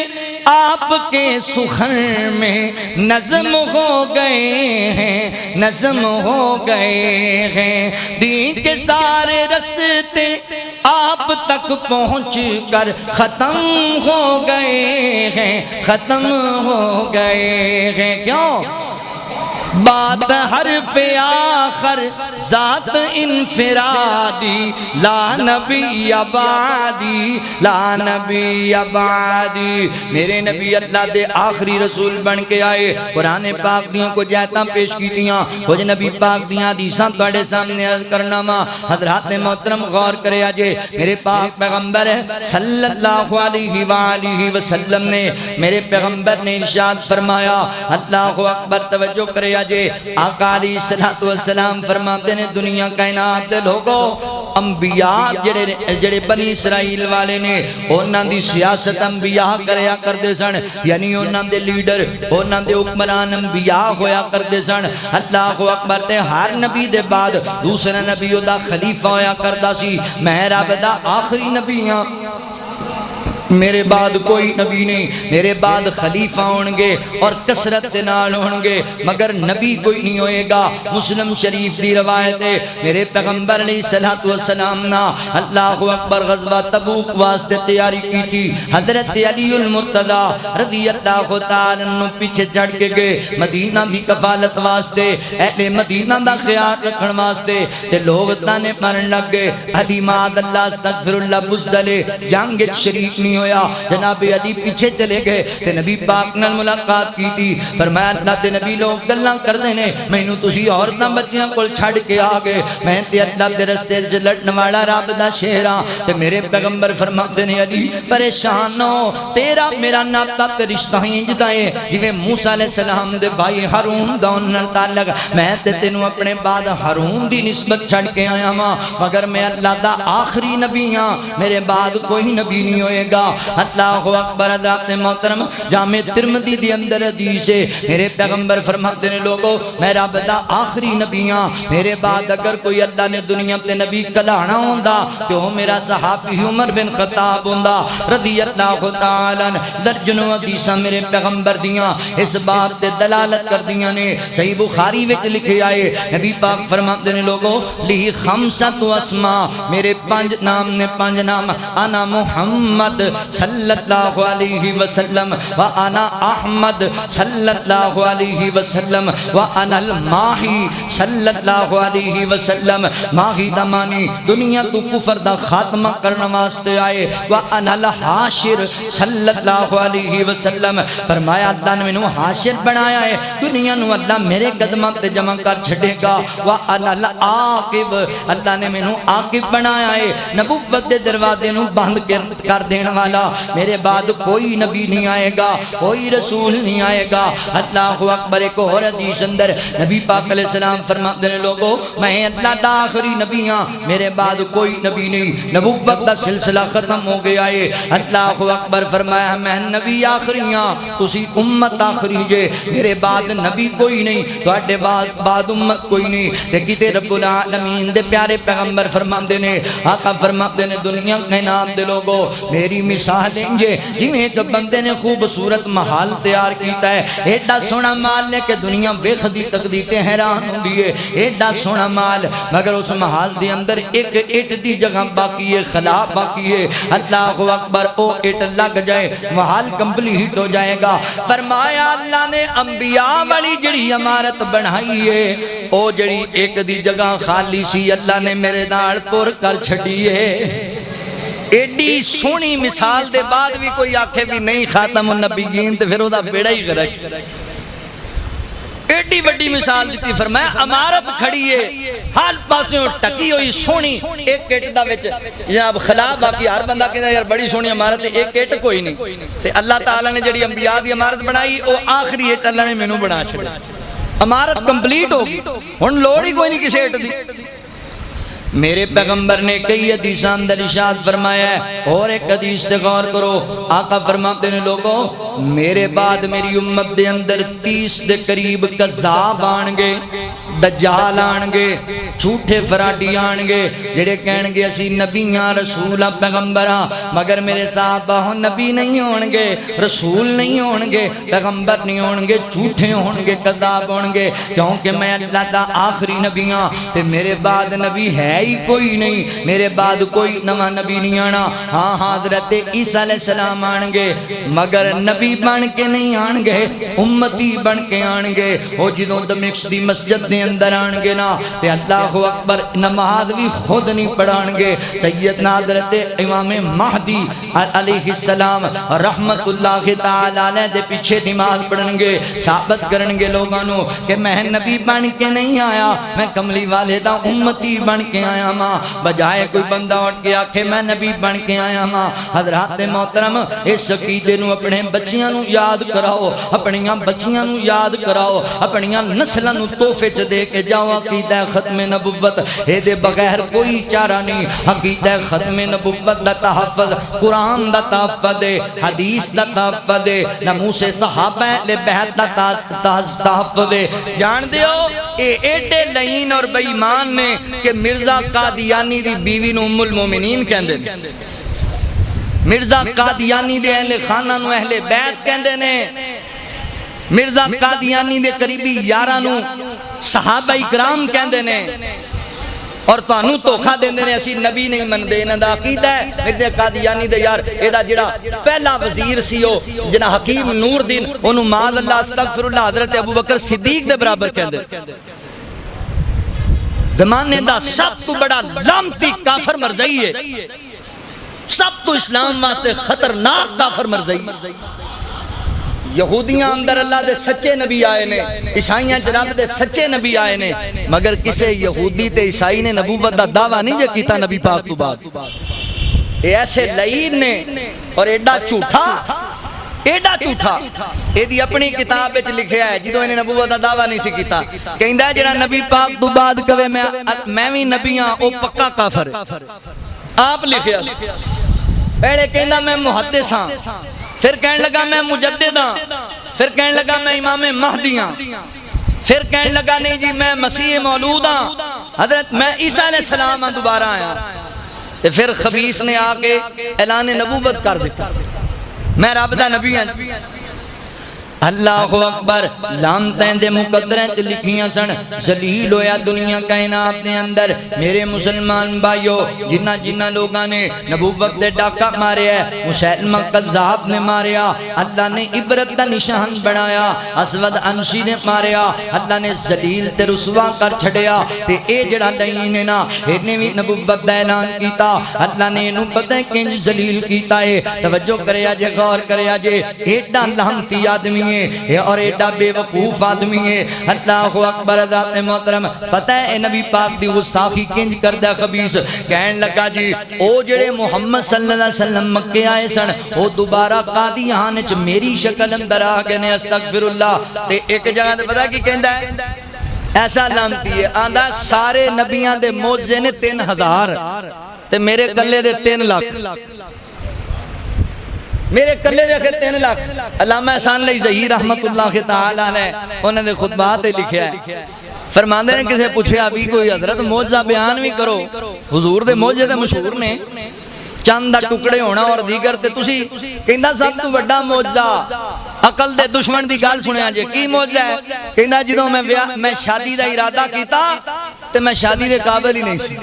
آپ کے سخن میں نظم ہو گئے ہیں نظم ہو گئے ہیں دین کے سارے رستے آپ تک پہنچ کر ختم ہو گئے ہیں ختم ہو گئے ہیں کیوں بات حرف آخر ذات انفرادی لا نبی بعدی لا نبی بعدی. میرے نبی اللہ دے آخری رسول بن کے آئے. قرآن پاک دیوں کو جایتاں پیش کی دیاں کچھ نبی پاک دیاں حدیثاں تواڈے سامنے عرض کرنا وا. حضرات محترم غور کرے آجے. میرے پاک پیغمبر صلی اللہ علیہ وآلہ وسلم نے میرے پیغمبر نے ارشاد فرمایا. اللہ اکبر توجہ کرے آجے. آقا علیہ السلام فرماتے نے دنیا کائنات دے لوگوں انبیاء جڑے بنی اسرائیل والے نے انہاں دی سیاست انبیاء کریا کردے سن. یعنی انہاں دے لیڈر انہاں دے حکمران انبیاء ہویا کردے سن. اللہ اکبر. تے ہر نبی دے بعد دوسرا نبی دا خلیفہ ہویا کردا سی. میں رب دا آخری نبی ہاں. میرے بعد کوئی نبی نہیں. میرے بعد خلیفہ ہونگے اور کثرت نال ہونگے مگر نبی کوئی نہیں ہوئے گا. مسلم شریف دی روایت ہے میرے پیغمبر علیہ السلام نا اللہ اکبر غزوہ تبوک واسطے تیاری کی تھی. حضرت علی المرتضی رضی اللہ تعالیٰ عنہ پیچھے چڑھ کے گئے مدینہ دی کفالت واسطے اہل مدینہ دا خیال رکھن واسطے. تے لوگ تانے مارن لگ گئے علی ماد اللہ استغفر اللہ بزدلے جنگ شریف نہیں ہویا. جناب علی پیچھے چلے گئے تے نبی پاک نال ملاقات کی تھی. فرمایا اللہ تے نبی لوگ گلاں کردے نے مینوں تسی عورتاں بچیاں کول چھڈ کے آ گئے. میں تے اللہ دے رستے وچ لڑن والا رب دا شیر ہاں. تے میرے پیغمبر فرماتے نے علی پریشان ہو تیرا میرا ناتا تے رشتہ انج دا ہے جویں موسیٰ علیہ السلام دے بھائی ہارون دا نال تعلق. میں تے تینوں اپنے بعد ہارون دی نسبت چھڈ کے آیا ہاں مگر میں اللہ دا آخری نبی ہاں. میرے بعد کوئی نبی نہیں ہوئے گا. اللہ اکبر. حضرات محترم جامع ترمذی دی اندر حدیث ہے میرے پیغمبر فرماتے ہیں لوگوں میں رب دا آخری نبی ہاں. میرے بعد اگر کوئی اللہ نے دنیا تے نبی کلانا ہوندا تو وہ میرا صحابی عمر بن خطاب ہوندا رضی اللہ تعالیٰ. درجنوں حدیثاں میرے پیغمبر دیاں اس بات تے دلالت کر دیاں نے. صحیح بخاری وچ لکھے آئے نبی پاک فرماتے ہیں لوگوں لی خمسۃ اسماء میرے 5 نام نے 5 نام. انا محمد صلی اللہ علیہ وسلم وانا احمد صلی اللہ علیہ وسلم وانا الماہی صلی اللہ علیہ وسلم. ماہی دا معنی دنیا تو کفر دا خاتمہ کرنا واسطے آئے. وانا الحاشر صلی اللہ علیہ وسلم. فرمایا اللہ نے مینوں حاشر بنایا ہے دنیا نو اللہ میرے قدماں تے جمع کر چھڑے گا. وانا العاقب اللہ نے مینوں عاقب بنایا ہے نبوت دے دروازے نو بند کر دین والا. میرے بعد کوئی نبی نہیں آئے گا کوئی رسول نہیں آئے گا. اللہ اکبر. ایک اور حدیث اندر نبی پاک علیہ السلام فرماتے ہیں لوگوں میں اللہ دا آخری نبی ہاں. میرے بعد کوئی نبی نہیں. نبوت دا سلسلہ ختم ہو گیا ہے. اللہ اکبر. فرمایا میں نبی آخری ہاں تسی امت آخری جے. میرے بعد نبی کوئی نہیں تواڈے بعد امت کوئی نہیں. تے کتے رب العالمین دے پیارے پیغمبر فرماندے نے آقا فرماتے نے دنیا کائنات دے لوگوں میری مثال انجے جویں ایک بندے نے خوبصورت محل تیار کیتا ہے. ایڈا سونا مال لے کے دنیا ویکھدی تکدی تے حیران ہوندی ہے. ایڈا سونا مال مگر اس محل دے اندر ایک اٹ دی جگہ باقی ہے خلا باقی ہے. اللہ اکبر. او اٹ لگ جائے محل کمپلیٹ ہو جائے گا. فرمایا اللہ نے انبیاء والی جڑی عمارت بنائی ہے او جڑی ایک دی جگہ خالی سی اللہ نے میرے نال پر کر چھڈی ہے. ایڈی سونی مثال دے بعد بھی کوئی آکھے بھی نہیں خاتم النبیین تے پھر او دا بیڑا ہی غرق. ایڈی وڈی مثال دیتی. فرمایا عمارت کھڑی ہے ہر پاسوں ٹکی ہوئی سونی ایک اٹ دا وچ جناب خلا باقی. ہر بندہ کہندا یار بڑی سونی عمارت ہے ایک اٹ کوئی نہیں. تے اللہ تعالی نے جڑی انبیاء دی عمارت بنائی او آخری اٹ اللہ نے مینوں بنا چھڑی. عمارت کمپلیٹ ہو گئی ہن لوڑ ہی کوئی نہیں کسی اٹ دی. میرے پیغمبر نے کئی حدیثاں اندر ارشاد فرمایا ہے. اور ایک حدیث سے غور کرو آقا فرماتے ہیں لوگوں میرے بعد میری امت دے اندر 30 دے قریب کذاب آن گے دجال آن گے، جھوٹے فراڈی آن گے جڑے کہن گے اسی نبیاں رسولاں پیغمبراں، مگر میرے صحابہ نبی نہیں ہون گے، رسول نہیں ہون گے، پیغمبر نہیں ہون گے، جھوٹے ہون گے، کذاب ہون گے، کیونکہ میں اللہ دا آخری نبی ہاں تے میرے بعد نبی ہے ہی کوئی نہیں، میرے بعد کوئی نواں نبی نہیں آنا۔ ہاں حضرت عیسیٰ علیہ السلام آن گے مگر نبی بن کے نہیں آن گے، امتی بن کے آن گے۔ وہ جدوں دمشق دی مسجد دے اندر آن گے نا تے اللہ اکبر نماز بھی خود نہیں پڑھان گے، سیدنا حضرت امام مہدی علیہ السلام رحمت اللہ تعالی علیہ دے پیچھے نماز پڑھن گے، ثابت کرن گے لوگاں نو کہ میں نبی بن کے نہیں آیا، میں کملی والے دا امتی بن کے آیا ماں، بجائے کوئی بندہ اٹھ کے آکھے میں نبی بن کے آیا ماں۔ حضرات محترم اس عقیدے نو اپنے بچیاں نو یاد کراؤ، اپنیاں بچیاں نو یاد کراؤ، اپنیاں نسلاں نو تحفے چ دے کے جاؤ۔ عقیدہ ختم نبوت اے دے بغیر کوئی چارہ نہیں، عقیدہ ختم نبوت دا تحفظ قرآن دا تحفظ دے، حدیث دا تحفظ دے، ناموس صحابہ اہل بیت دا تحفظ دے۔ جان دیو اے ایڈے لعین اور بے ایمان نے کہ مرزا قادیانی دی بیوی نو ام المومنین کہندے نے، مرزا قادیانی دے اہل خانہ نو اہل بیت کہندے نے، مرزا قادیانی دے قریبی یاراں نو صحابہ اکرام کہندے نے، اور تانوں دھوکھا دیندے نے اسی نبی نہیں مندے۔ انہاں دا عقیدہ ہے مرزا قادیانی دے یار ایدا جڑا پہلا وزیر سی او جنا حکیم نور دین اونوں معاذ اللہ استغفر اللہ حضرت ابوبکر صدیق دے برابر کہندے، زمانے دا سب تو بڑا لامتی کافر مرزائی ہے، سب تو اسلام واسطے خطرناک کافر مرزائی۔ یہودیاں اندر اللہ دے سچے نبی آئے نے، عیسائیاں جناب دے سچے نبی آئے نے، مگر کسے یہودی تے عیسائی نے نبوت دا دعویٰ نہیں جے کیتا نبی پاک تو بعد۔ اے ایسے لعین نے اور ایڈا جھوٹا، ایڈا جھوٹا اے دی اپنی کتاب وچ لکھیا ہے جدوں انہیں نبوت دا دعویٰ نہیں سی کیتا، کہندا ہے جڑا نبی پاک تو بعد کہے میں بھی نبی ہاں او پکا کافر ہے۔ آپ لکھیا پہلے کہندا میں محدث ہاں، پھر کہنے لگا میں مجدد ہاں، پھر کہنے لگا میں امام مہدی ہاں، پھر کہنے لگا نہیں جی میں مسیح مولود ہاں، حضرت میں عیسیٰ علیہ السلام ہاں دوبارہ آیا۔ تے پھر خبیث نے آ کے اعلان نبوت کر دیتا، میں رب دا نبی ہاں۔ اللہ اکبر، لعنتیں دے مقدریں چ لکھیاں سن، ذلیل ہویا دنیا کائنات دے اندر۔ میرے مسلمان بھائیو، جنہ جنہ لوگاں نے نبوت دے ڈاکہ ماریا ہے، مسیلمہ کذاب نے ماریا، اللہ نے عبرت دا نشان بنایا، اسود انشی نے ماریا، اللہ نے ذلیل تے رسوا کر چھڑیا۔ تے اے جڑا لعین ہے نا، انہیں بھی نبوت دا اعلان کیتا، اللہ نے انہوں پتہ ہے کنج ذلیل کیتا ہے۔ توجہ کریا جے، غور کریا جے، ایڈا لعنتی آدمی اور ایڈا بے وقوف آدمی ہے۔ اللہ اکبر، ذات محترم، پتہ ہے نبی پاک دی گستاخی کنج کردہ خبیث کہن لگا جی او جڑے محمد صلی اللہ علیہ وسلم مکے آئے سن او دوبارہ قادیان وچ میری شکل اندر آ گئے نے، استغفر اللہ۔ تے ایک جگہ تے پتہ کی کہندا ہے، ایسا لعنتی ہے، آندا سارے نبیاں دے معجزے نے 3000 تے میرے کلے دے 3 لاکھ، میرے کلے دیکھے 3 لاکھ۔ علامہ احسان علی ظہیر رحمت اللہ تعالی علیہ انہوں نے خطبات لکھیا ہے، فرماندے نے کسے پوچھے ابھی کوئی حضرت معجزہ بیان بھی کرو، حضور دے معجزے تے مشہور نے، چند دا ٹکڑے ہونا اور دیگر تے تسی کہندا سب تو بڑا معجزہ عقل دے دشمن دی گل سنیا جے کی معجزہ ہے؟ کہندا جدوں میں شادی دا ارادہ کیتا تے میں شادی دے قابل ہی نہیں سی۔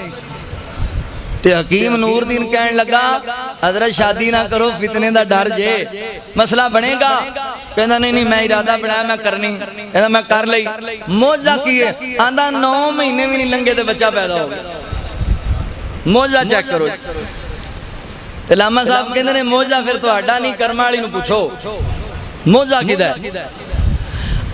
تے حکیم نور دین کہنے لگا حضرت شادی نہ کرو، فتنے دا ڈر جے، مسئلہ بنے گا۔ کہنا نہیں میں ارادہ بنایا میں کرنی، کہنا میں کر لئی۔ معجزہ کی ہے؟ آندہ 9 مہینے بھی نہیں لنگے تے بچہ پیدا ہو گیا۔ معجزہ چیک کرو۔ علامہ صاحب کہتے ہیں معجزہ پھر تو اڈا نہیں، کرمالی نو پوچھو معجزہ کدھر ہے؟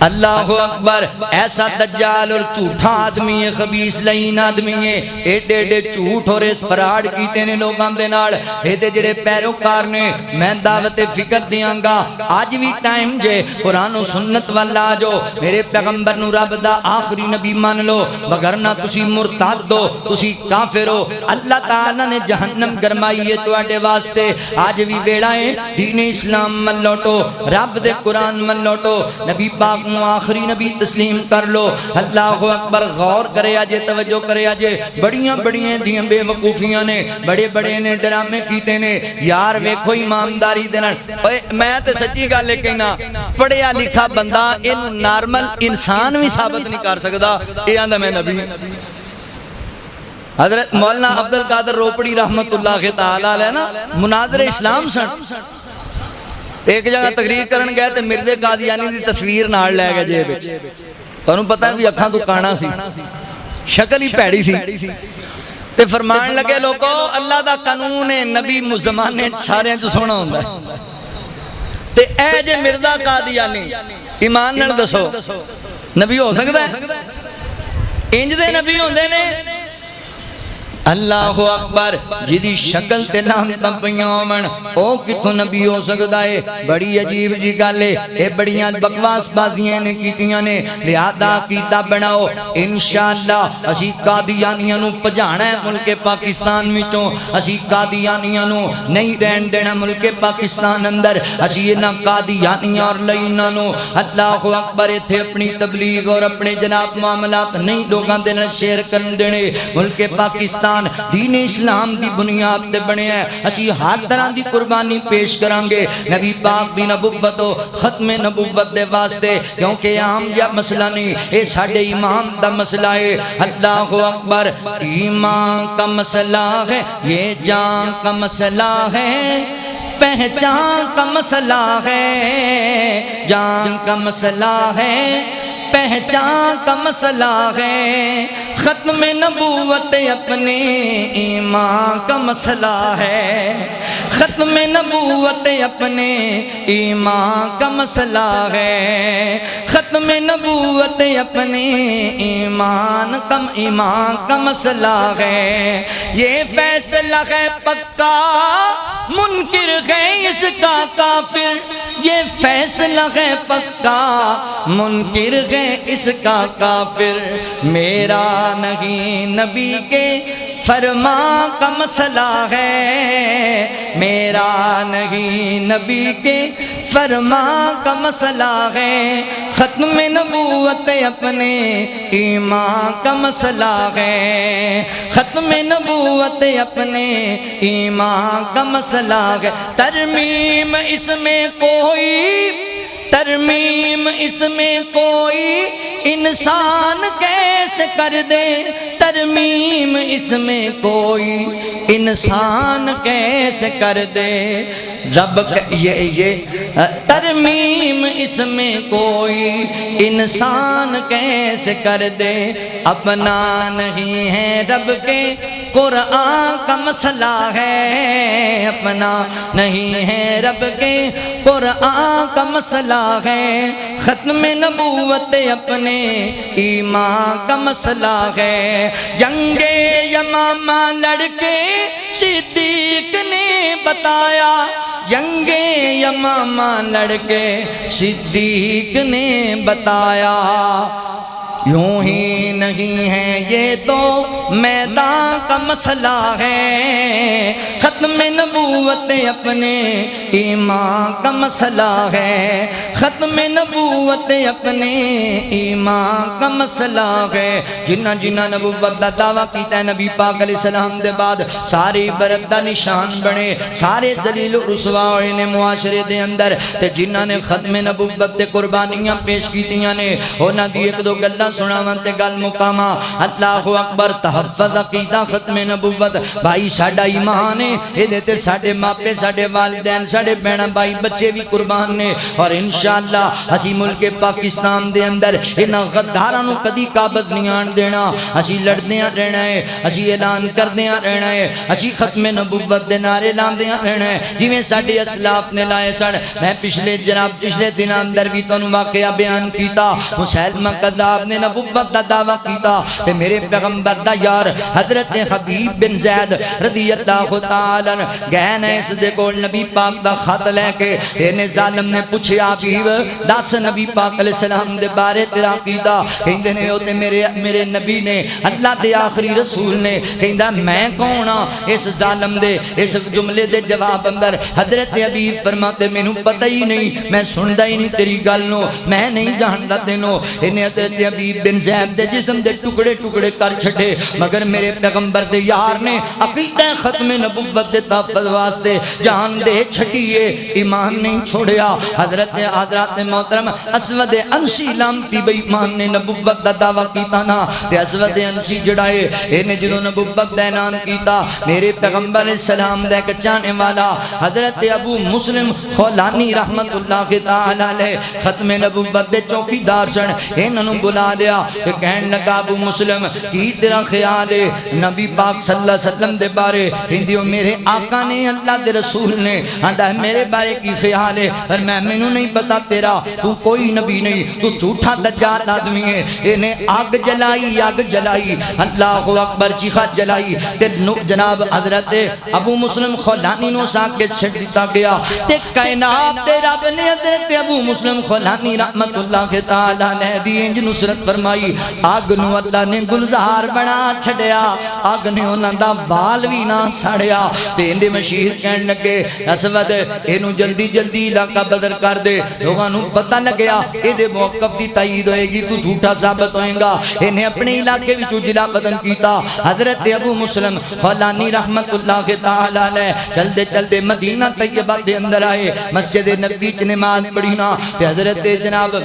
اللہ اکبر، ایسا دجال اور جھوٹا آدمی ہے، خبیث لعین آدمی ہے، ایڈے ایڈے جھوٹ اور فراڈ کیتے نے لوگاں دے نال۔ ایڈے جڑے پیروکار نے، میں دعوت فکر دیاں گا آج بھی ٹائم جے، قرآن و سنت والا جو میرے پیغمبر نو رب دا آخری نبی مان لو، وگرنہ تسی مرتد ہو، تسی کافر ہو۔ اللہ تعالیٰ نے جہنم گرمائی ہے تواڈے واسطے۔ آج بھی ویڑا ہے، دین اسلام من لوٹو، رب دے قرآن من لوٹو، نبی پاک پاک نو آخری نبی تسلیم کر لو۔ اللہ اکبر، غور کرے آجے، توجہ کرے آجے، بڑیاں بڑیاں دیاں بے وقوفیاں نے، بڑے بڑے نے ڈرامے کیتے نے، یار ویکھو ایمانداری دینا۔ میں تے سچی گل کہنا، پڑھیا لکھا بندہ انہوں نارمل انسان بھی ثابت نہیں کر سکتا یہ آندا میں نبی۔ حضرت مولانا عبدالقادر روپڑی رحمت اللہ تعالیٰ علیہ نا مناظر اسلام سن، ایک جگہ تقریر کرن گئے تے مرزا قادیانی دی تصویر نال لے گئے جیب وچ۔ تانوں پتہ ہے بھی اکھاں تو کانا سی، شکل ہی پیڑی سی، تے فرمان لگے لوگو اللہ دا قانون ہے، نبی زمانے سارے جو سونا ہوندا ہے، تے اے جے مرزا قادیانی ایمان نال دسو نبی ہو سکتا ہے؟ انج دے نبی ہوندے نے؟ اللہ اکبر، جدی شکل تے لانتاں پیاں ہون او کتھوں نبی ہو سکدا ہے؟ بڑی عجیب جی گل ہے، اے بڑیاں بکواس بازیاں نے کیتیاں نے، لہذا عقیدہ بناؤ انشاءاللہ اسی قادیانیاں نو پجانا ہے ملک پاکستان وچوں، اسی قادیانیاں نو نہیں رہن دینا ملک پاکستان اندر، اسی انہاں قادیانیاں اور لعیناں نو اللہ اکبر ایتھے اپنی تبلیغ اور اپنے جناب معاملات نہیں لوگاں دے نال شیئر کرن دینے۔ ملک پاکستان دین اسلام دی بنیاد تے بنے ہیں، اسی ہر طرح دی قربانی پیش کرانگے نبی پاک دی نبوت و ختم نبوت دے واسطے، کیونکہ عام جا مسئلہ نہیں، اے ساڑھے ایمان دا مسئلہ ہے۔ اللہ اکبر، ایمان کا مسئلہ ہے، یہ جان کا مسئلہ ہے، پہچان کا مسئلہ ہے، جان کا مسئلہ ہے، پہچان کا مسئلہ ہے، ختم نبوت اپنے ایمان کا مسئلہ ہے، ختم نبوت اپنے ایمان کا مسئلہ ہے، ختم نبوت اپنے ایمان کا مسئلہ ہے، یہ فیصلہ ہے پکا منکر ہے اس کا کافر، یہ فیصلہ ہے پکا منکر ہے اس کا کافر، میرا نہیں نبی کے فرمان کا مسئلہ ہے، میرا نہیں نبی کے فرمان کا مسئلہ ہے، ختم نبوت اپنے ایمان کا مسئلہ ہے، ختم نبوت اپنے ایمان کا مسئلہ ہے۔ ترمیم اس میں کوئی، ترمیم اس میں کوئی انسان کیسے کر دے، ترمیم اس میں کوئی انسان کیسے کر دے، رب یہ ترمیم اس میں کوئی انسان کیسے کر دے، اپنا نہیں ہے رب کے قرآن کا مسئلہ ہے، اپنا نہیں ہے رب کے قرآن کا مسئلہ ہے، ختم نبوت اپنے ایمان کا مسئلہ ہے۔ جنگ یمامہ لڑکے صدیق نے بتایا، جنگ یمامہ لڑکے صدیق نے بتایا، یوں ہی نہیں ہے یہ تو میدان کا مسئلہ ہے، ختم نبوت اپنے ایمان کا مسئلہ ہے، ختم نبوت اپنے ایمان کا مسئلہ ہے۔ جنہ جنہ نبوت دا دعویٰ کیتا ہے نبی پاک علیہ السلام دے بعد سارے عبرت دا نشان بنے، سارے ذلیل و رسوا ہوئے نے معاشرے دے اندر، تے جنہ نے ختم نبوت دے قربانیاں پیش کیتیاں نے ہونا دی ایک دو گلہ سناوان تے گل مقامہ۔ اللہ اکبر، تحفظ عقیدہ ختم نبوت، بھائی ساڑھا ایمان ہے، یہ دیتے ساڑھے ماپے، ساڑھے والدین، ساڑھے بہنہ بھائی بچے بھی قربان نے، اور انشاءاللہ اسی ملک پاکستان دے اندر انہاں غدارانو کدی قابض نہیں آن دینا، اسی لڑدیاں رہنا ہے، اسی اعلان کردیاں رہنا ہے، اسی ختم نبوت دے نعرے لاندیاں رہنا ہے، جویں ساڑھے اسلاف نے لائے سڑ۔ میں پچھلے دن اندر بھی تانوں واقعہ بیان کیتا، مسیلمہ کذاب نے نبوت دا دعویٰ کیتا تے میرے پیغمبر دا یار حضرت حبیب بن زید رضی اللہ تعالی عنہ گئے نے اس دے کول نبی پاک دا خط لے کے انہیں ظالم نے پوچھیا حبیب دس نبی پاک علیہ السلام دے بارے تیرا عقیدہ کہندے نے او تے میرے نبی نے اللہ دے آخری رسول نے کہندا میں کون ہاں اس ظالم دے اس جملے دے جواب اندر حضرت حبیب فرماتے مینوں پتہ ہی نہیں میں سندا ہی نہیں تیری گل نو میں نہیں جاندا تینوں انہیں حضرت حبیب بن زید دے جسم دے ٹکڑے ٹکڑے کر چھٹے مگر میرے پیغمبر دے یار نے عقیدہ ختم نبوت دے تحفظ واسطے جان دے چھٹیے ایمان نہیں چھوڑیا حضرت محترم اسود انسی لامتی بے ایمان نے نبوت دا دعویٰ کیتا نا تے اسود انسی جڑائے انہیں جدو نبوت دا اعلان کیتا میرے پیغمبر علیہ السلام دے کچانے والا حضرت ابو مسلم خولانی رحمت اللہ تعالی علیہ ختم نبوت دے چوکی دار سن انہوں بلا لیا کہ کہن لگا ابو مسلم کی تیرا خیال ہے نبی پاک صلی اللہ علیہ وسلم دے بارے ہندیوں میرے آقا نے اللہ دے رسول نے آندا ہے میرے بارے کی خیال ہے اور میں نہیں پتا تیرا تو کوئی نبی نہیں تو جھوٹا دجال آدمی ہے انہیں آگ جلائی اللہ اکبر چیخا جلائی تے جناب حضرت ابو مسلم خولانی نو ساکھ کے چھٹ دیتا گیا تے کائنات تے رب نے حضرت ابو مسلم خولانی رحمت اللہ کے تعالیٰ نے دی انج نصرت فرمائی آگ نو اللہ نے گلزار بنا چھڑیا آگ نے انہاں دا بال بھی نہ ساڑیا تے اندے مشیر کہن لگے اسود اینو جلدی جلدی علاقہ بدر کر دے لوگاں نو پتہ لگیا اے دے موقف دی تائید ہوئے گی تو جھوٹا ثابت ہوئے گا انہیں اپنے علاقے وچوں جلا بدن کیتا حضرت ابو مسلم خولانی رحمت اللہ کے تعالی علیہ چلتے چلتے مدینہ طیبہ دے اندر آئے مسجد نبی چ نماز پڑھی نا تے حضرت جناب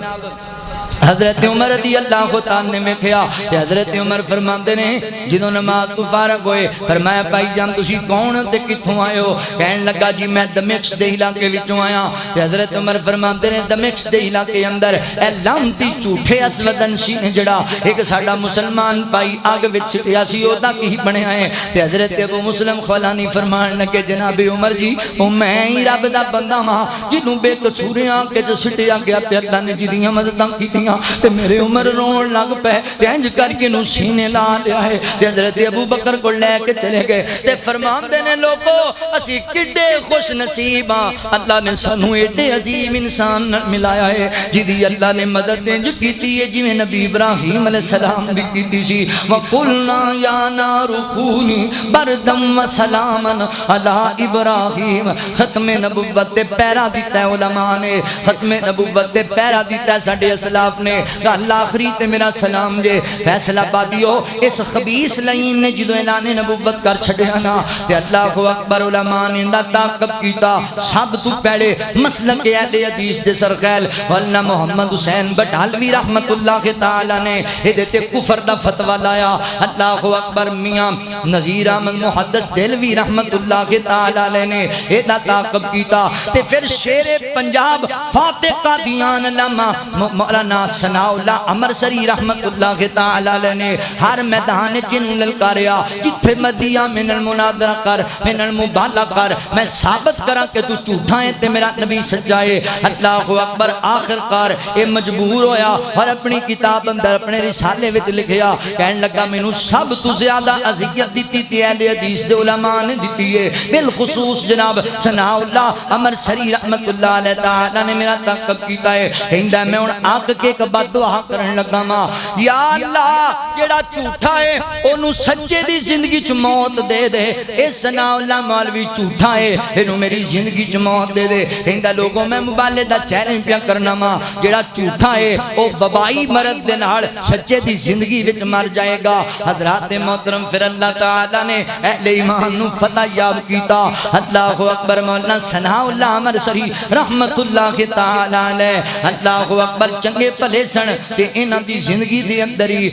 حضرت عمر رضی اللہ تعالی میں کھیا کہ حضرت عمر فرماندے نے جدوں نماز تو فارغ ہوئے فرمایا بھائی جان تسی کون تے کتھوں آئے ہو کہن لگا جی میں دمشق دے علاقے وچوں آیا کہ حضرت عمر فرماندے نے دمشق دے علاقے اندر اے لعنتی جھوٹے اسود انسی نے جڑا ایک ساڈا مسلمان بھائی آگ وچ سٹیا سی او دا کی بنیا ہے تے حضرت ابو مسلم خولانی فرمان لگے جناب عمر جی او میں ہی رب دا بندہ ہاں جنوں بے قصوریاں کے سٹیا گیا تے اللہ نے جدیاں مدداں کیتیاں تے میرے عمر رون لگ پے تے انج کر کے نو سینے لا لیا ہے تے حضرت ابو بکر کو لے کے چلے گئے تے فرماندے نے لوگو اسی کڈے خوش نصیب ہاں اللہ نے سانو ایڈے عظیم انسان ملایا ہے جدی اللہ نے مدد انج کیتی ہے جویں نبی ابراہیم علیہ السلام دی کیتی سی وقلنا یا نار کونی بردم و سلاما علی ابراہیم ختم نبوت تے پیرا دیتا ہے علماء نے ختم نبوت تے پیرا دیتا ہے ساڈے اسلاف نے اللہ آخری تے میرا سلام جے فیصلہ پادیو اس خبیث لعین نے جدو اعلان نبوت کر چھڑیا نا تے اللہ اکبر علماء نے اندہ تعقب کیتا سب تو پہلے مسلک اہل حدیث دے سرخیل واللہ محمد حسین بٹالوی رحمت اللہ کے تعالی نے ہدایت کفر دا فتوہ لایا اللہ اکبر میاں نظیر احمد محدث دہلوی رحمت اللہ کے تعالی نے ہدایت تعقب کیتا تے پھر شیر پنجاب فاتح قادیان علامہ مولانا ثناء اللہ امرسری رحمت اللہ کے تعالی نے ہر میدان چن للکاریا جتھے مدیہ من المناظرہ کر من المبالہ کر میں ثابت کرا کہ تو جھوٹا ہے تے میرا نبی سجائے اللہ اکبر آخر کار اے مجبور ہویا اور اپنی کتاب اندر اپنے رسالے وچ لکھیا کہن لگا مینوں سب تو زیادہ اذیت دیتی تے اہل حدیث دے علماء نے دیتی ہے بالخصوص جناب ثناء اللہ امرسری رحمت اللہ علیہ تعالی نے میرا تعقب کیتا ہے کہندا میں ہن آگ کے ایک بد دعا کرن لگا ماں یا اللہ جڑا جھوٹا ہے اونوں سچے دی زندگی چ موت دے دے اے ثناء اللہ مولوی جھوٹا ہے اینوں میری زندگی چ موت دے دے کہندا لوگوں میں مبالغہ دا چیلنج پیا کرنا ماں جڑا جھوٹا ہے او وبائی مرض دے نال سچے دی زندگی وچ مر جائے گا حضرات محترم پھر اللہ تعالی نے اہل ایمان نو فتح یاب کیتا اللہ اکبر مولانا ثناء اللہ امرسری رحمت اللہ تعالی علیہ اللہ اکبر چنگے پلے سن تے انہاں دی زندگی دے اندر ہی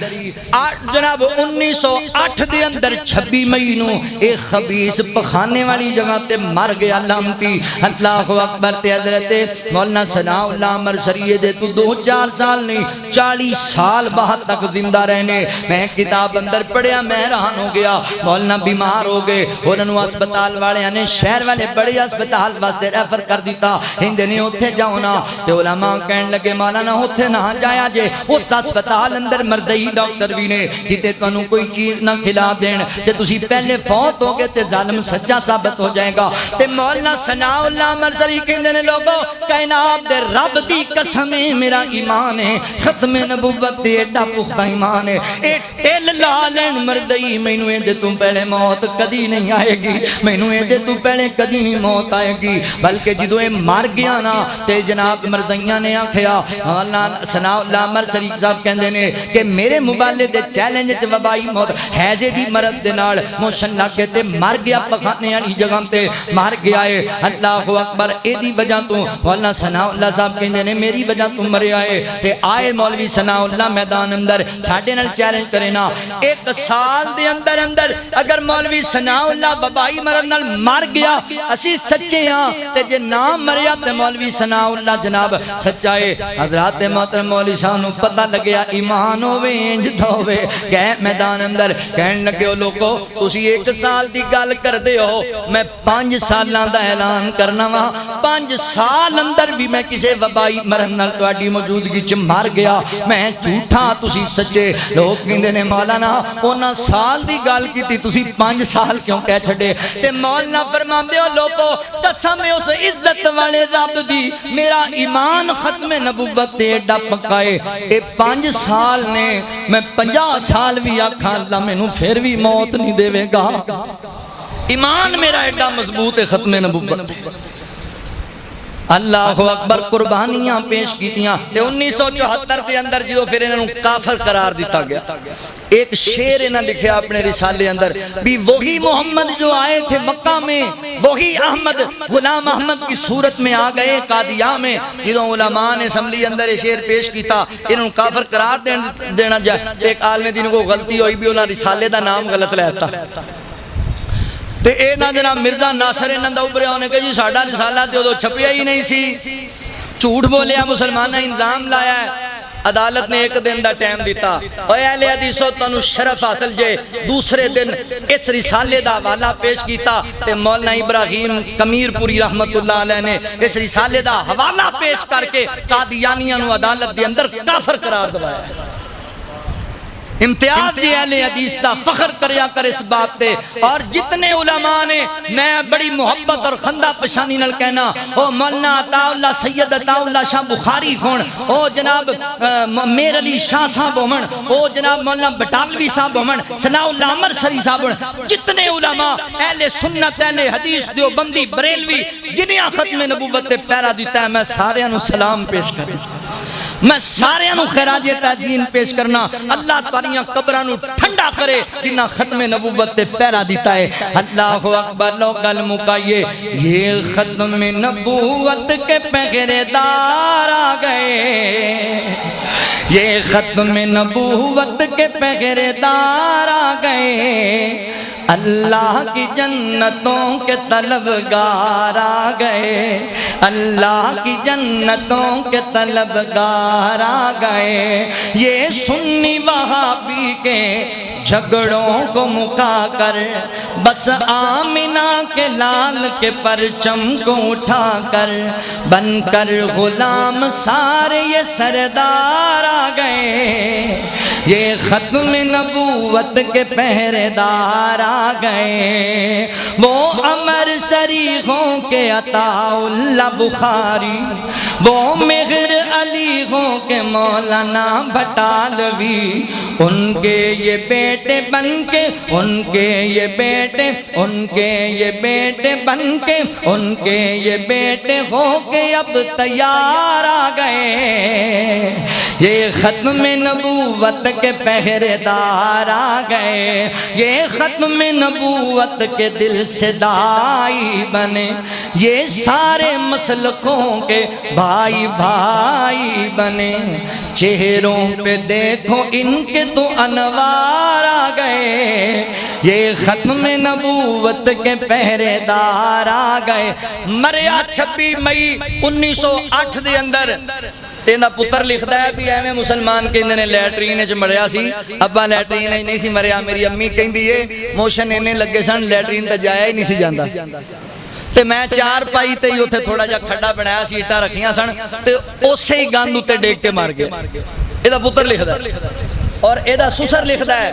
جناب 1908 دے اندر 26 مئی نو ایک خبیث پخانے والی جگہ تے مر گیا لعنتی اللہ اکبر تے حضرت مولانا ثناء اللہ امرسری دے تو 2-4 سال نہیں 40 سال بعد تک زندہ رہنے میں کتاب اندر پڑھیا میں حیران ہو گیا مولانا بیمار ہو گئے انہاں نو ہسپتال والے نے شہر والے بڑے ہسپتال واسطے ریفر کر دیتا ہندے نے اوتھے جاؤ نا تے علماء کہن لگے مولانا اوتھے نہ جایا جے اس ہسپتال اندر مردئی ڈاکٹر بھی نے کتے تانوں کوئی چیز نہ کھلا دین کہ تسی پہلے فوت ہو گئے تے ظالم سچا ثابت ہو جائے گا۔ تے مولانا ثناء اللہ مرزری کہندے نے لوگوں کائنات دے رب دی قسم میرا ایمان ہے، ختم نبوت تے ایڈا پختہ ایمان ہے، اے ٹل لا لین مردئی مینوں اے دے تو پہلے موت کدی نہیں آئے گی، مینوں اے دے تو پہلے کدی نہیں موت آئے گی، بلکہ جدوں اے مر گیا نا تے جناب مردیاں نے آکھیا مولانا ثناء اللہ مرزری صاحب کہندے نے کہ میرے موبائل دے چیلنج چ وبائی موت حیضے دی مرض دے نال موشن لگ کے تے مر گیا پخانے والی جگہ تے مر گیا ہے۔ اللہ اکبر، اے دی وجہ تو مولانا ثناء اللہ صاحب کہندے نے میری وجہ تو مریا ہے تے آئے مولوی ثناء اللہ میدان اندر ساڈے نال چیلنج کرے نا 1 سال دے اندر اندر اگر مولوی ثناء اللہ وبائی مرض نال مر گیا اسی سچے ہاں تے جے نہ مریا تے مولوی ثناء اللہ جناب سچا ہے۔ حضرات محترم مولوی صاحب نو پتہ لگیا ایمان ہوے انج ہوے کہ میدان اندر کہن لگے ہو لوگو تسی 1 سال دی گل کردے ہو، میں 5 سالاں دا اعلان کرنا وا 5 سال اندر بھی میں کسے وبائی مرض نال تہاڈی موجودگی چ مر گیا میں جھوٹا تسی سچے۔ لوگ کہندے نے مولانا انہاں سال دی گل کیتی تسی 5 سال کیوں کہہ چھڈے؟ تے مولانا فرماندے ہو لوگو قسم اس عزت والے رب دی میرا ایمان ختم نبوت تے ایڈا پکا ہے، اے 5 سال نے میں 50 سال بھی آکھاں اللہ مینوں پھر بھی موت نہیں دے گا، ایمان میرا ایڈا مضبوط ہے ختم نبوت۔ اللہ اکبر، قربانیاں پیش کیتیاں تے 1974 دے اندر جدو پھر انہوں کافر قرار دیتا گیا، ایک شعر انہوں نے لکھیا اپنے رسالے اندر بھی وہی محمد جو آئے تھے مکہ میں، وہی احمد غلام احمد کی صورت میں آ گئے قادیہ میں۔ جدو علماء نے اسمبلی اندر شعر پیش کیتا انہوں کافر قرار دینا جائے، ایک عالم دین کو غلطی ہوئی بھی انہوں رسالے دا نام غلط لیتا تے اے نا جناب مرزا ناصر نندا ابھریا ہونے کہ جی ساڈا رسالہ تے ادو چھپیا ہی نہیں سی، جھوٹ بولیا مسلمانہ انظام لایا ہے۔ عدالت نے 1 دن دا ٹائم دیتا، اے اہل حدیثو تانوں شرف حاصل جے، دوسرے دن اس رسالے دا حوالہ پیش کیتا تے مولانا ابراہیم کمیر پوری رحمت اللہ علیہ نے اس رسالے دا حوالہ پیش کر کے قادیانیاں نو عدالت دے اندر کافر قرار دوایا ہے۔ امتیاز جی اہل حدیث دا فخر کریا کر اس بات تے، اور جتنے علماء نے میں بڑی محبت اور خندہ پشانی نل کہنا او مولانا عطا اللہ سید عطا اللہ شاہ بخاری کھون، او جناب میر علی شاہ صاحب ہومن، او جناب مولانا بٹالوی صاحب ہومن، ثناء اللہ مرزری صاحب ہومن، جتنے علماء اہل سنت اہل حدیث دیوبندی بریلوی جنہیں ختم نبوت تے پیرا دیتا ہے میں سارے انہوں سلام پیش کریں، میں سارے انہوں خراج تعظیم پیش کرنا۔ اللہ تاریاں قبرانوں ٹھنڈا کرے جنہ ختم نبوت تے پیرا دیتا ہے۔ اللہ اکبر، لو گل مکائیے یہ ختم نبوت کے پہرے دار آ گئے، یہ ختم نبوت کے پہرے دار آ گئے، اللہ کی جنتوں کے طلبگار آ گئے، اللہ کی جنتوں کے طلبگار آ گئے، یہ سنی وہابی کے جھگڑوں کو مکا کر بس آمنہ کے لال کے پرچم کو اٹھا کر بن کر غلام سارے یہ سردار آ گئے، یہ ختم نبوت کے پہرے دار آ گئے، وہ امر شریحوں کے عطا اللہ بخاری، وہ مغر علی ہوں کے مولانا بٹالوی، ان کے یہ بیٹے بن کے، ان کے یہ بیٹے، ان کے یہ بیٹے بن کے، ان کے یہ بیٹے ہو کے اب تیار آ گئے، یہ ختم نبوت کے پہرے دار آ گئے، یہ ختم نبوت کے دل سے دائی بنے، یہ سارے مسلکوں کے بھائی بھائی بنے، چہروں پہ دیکھو ان کے تو انوار آ گئے، یہ ختم نبوت کے پہرے دار آ گئے۔ مریا 26 مئی 1908 دے اندر تیندہ پتر لکھتا ہے بھی ایویں مسلمان کہ انہیں لیٹرین چ مریا سی، ابا لیٹرین نہیں سی مریا، میری امی کہیں دیئے موشن انہیں لگے سن لیٹرین تے جایا ہی نہیں سی جاندہ، تے میں 4 پائی تے ہی ہوتے تھوڑا جا کھڑا بنایا سیٹا رکھیاں سن تے اسے ہی گاندو تے ڈیک کے مار گئے۔ ایدہ پتر لکھتا ہے اور ایدہ سسر لکھتا ہے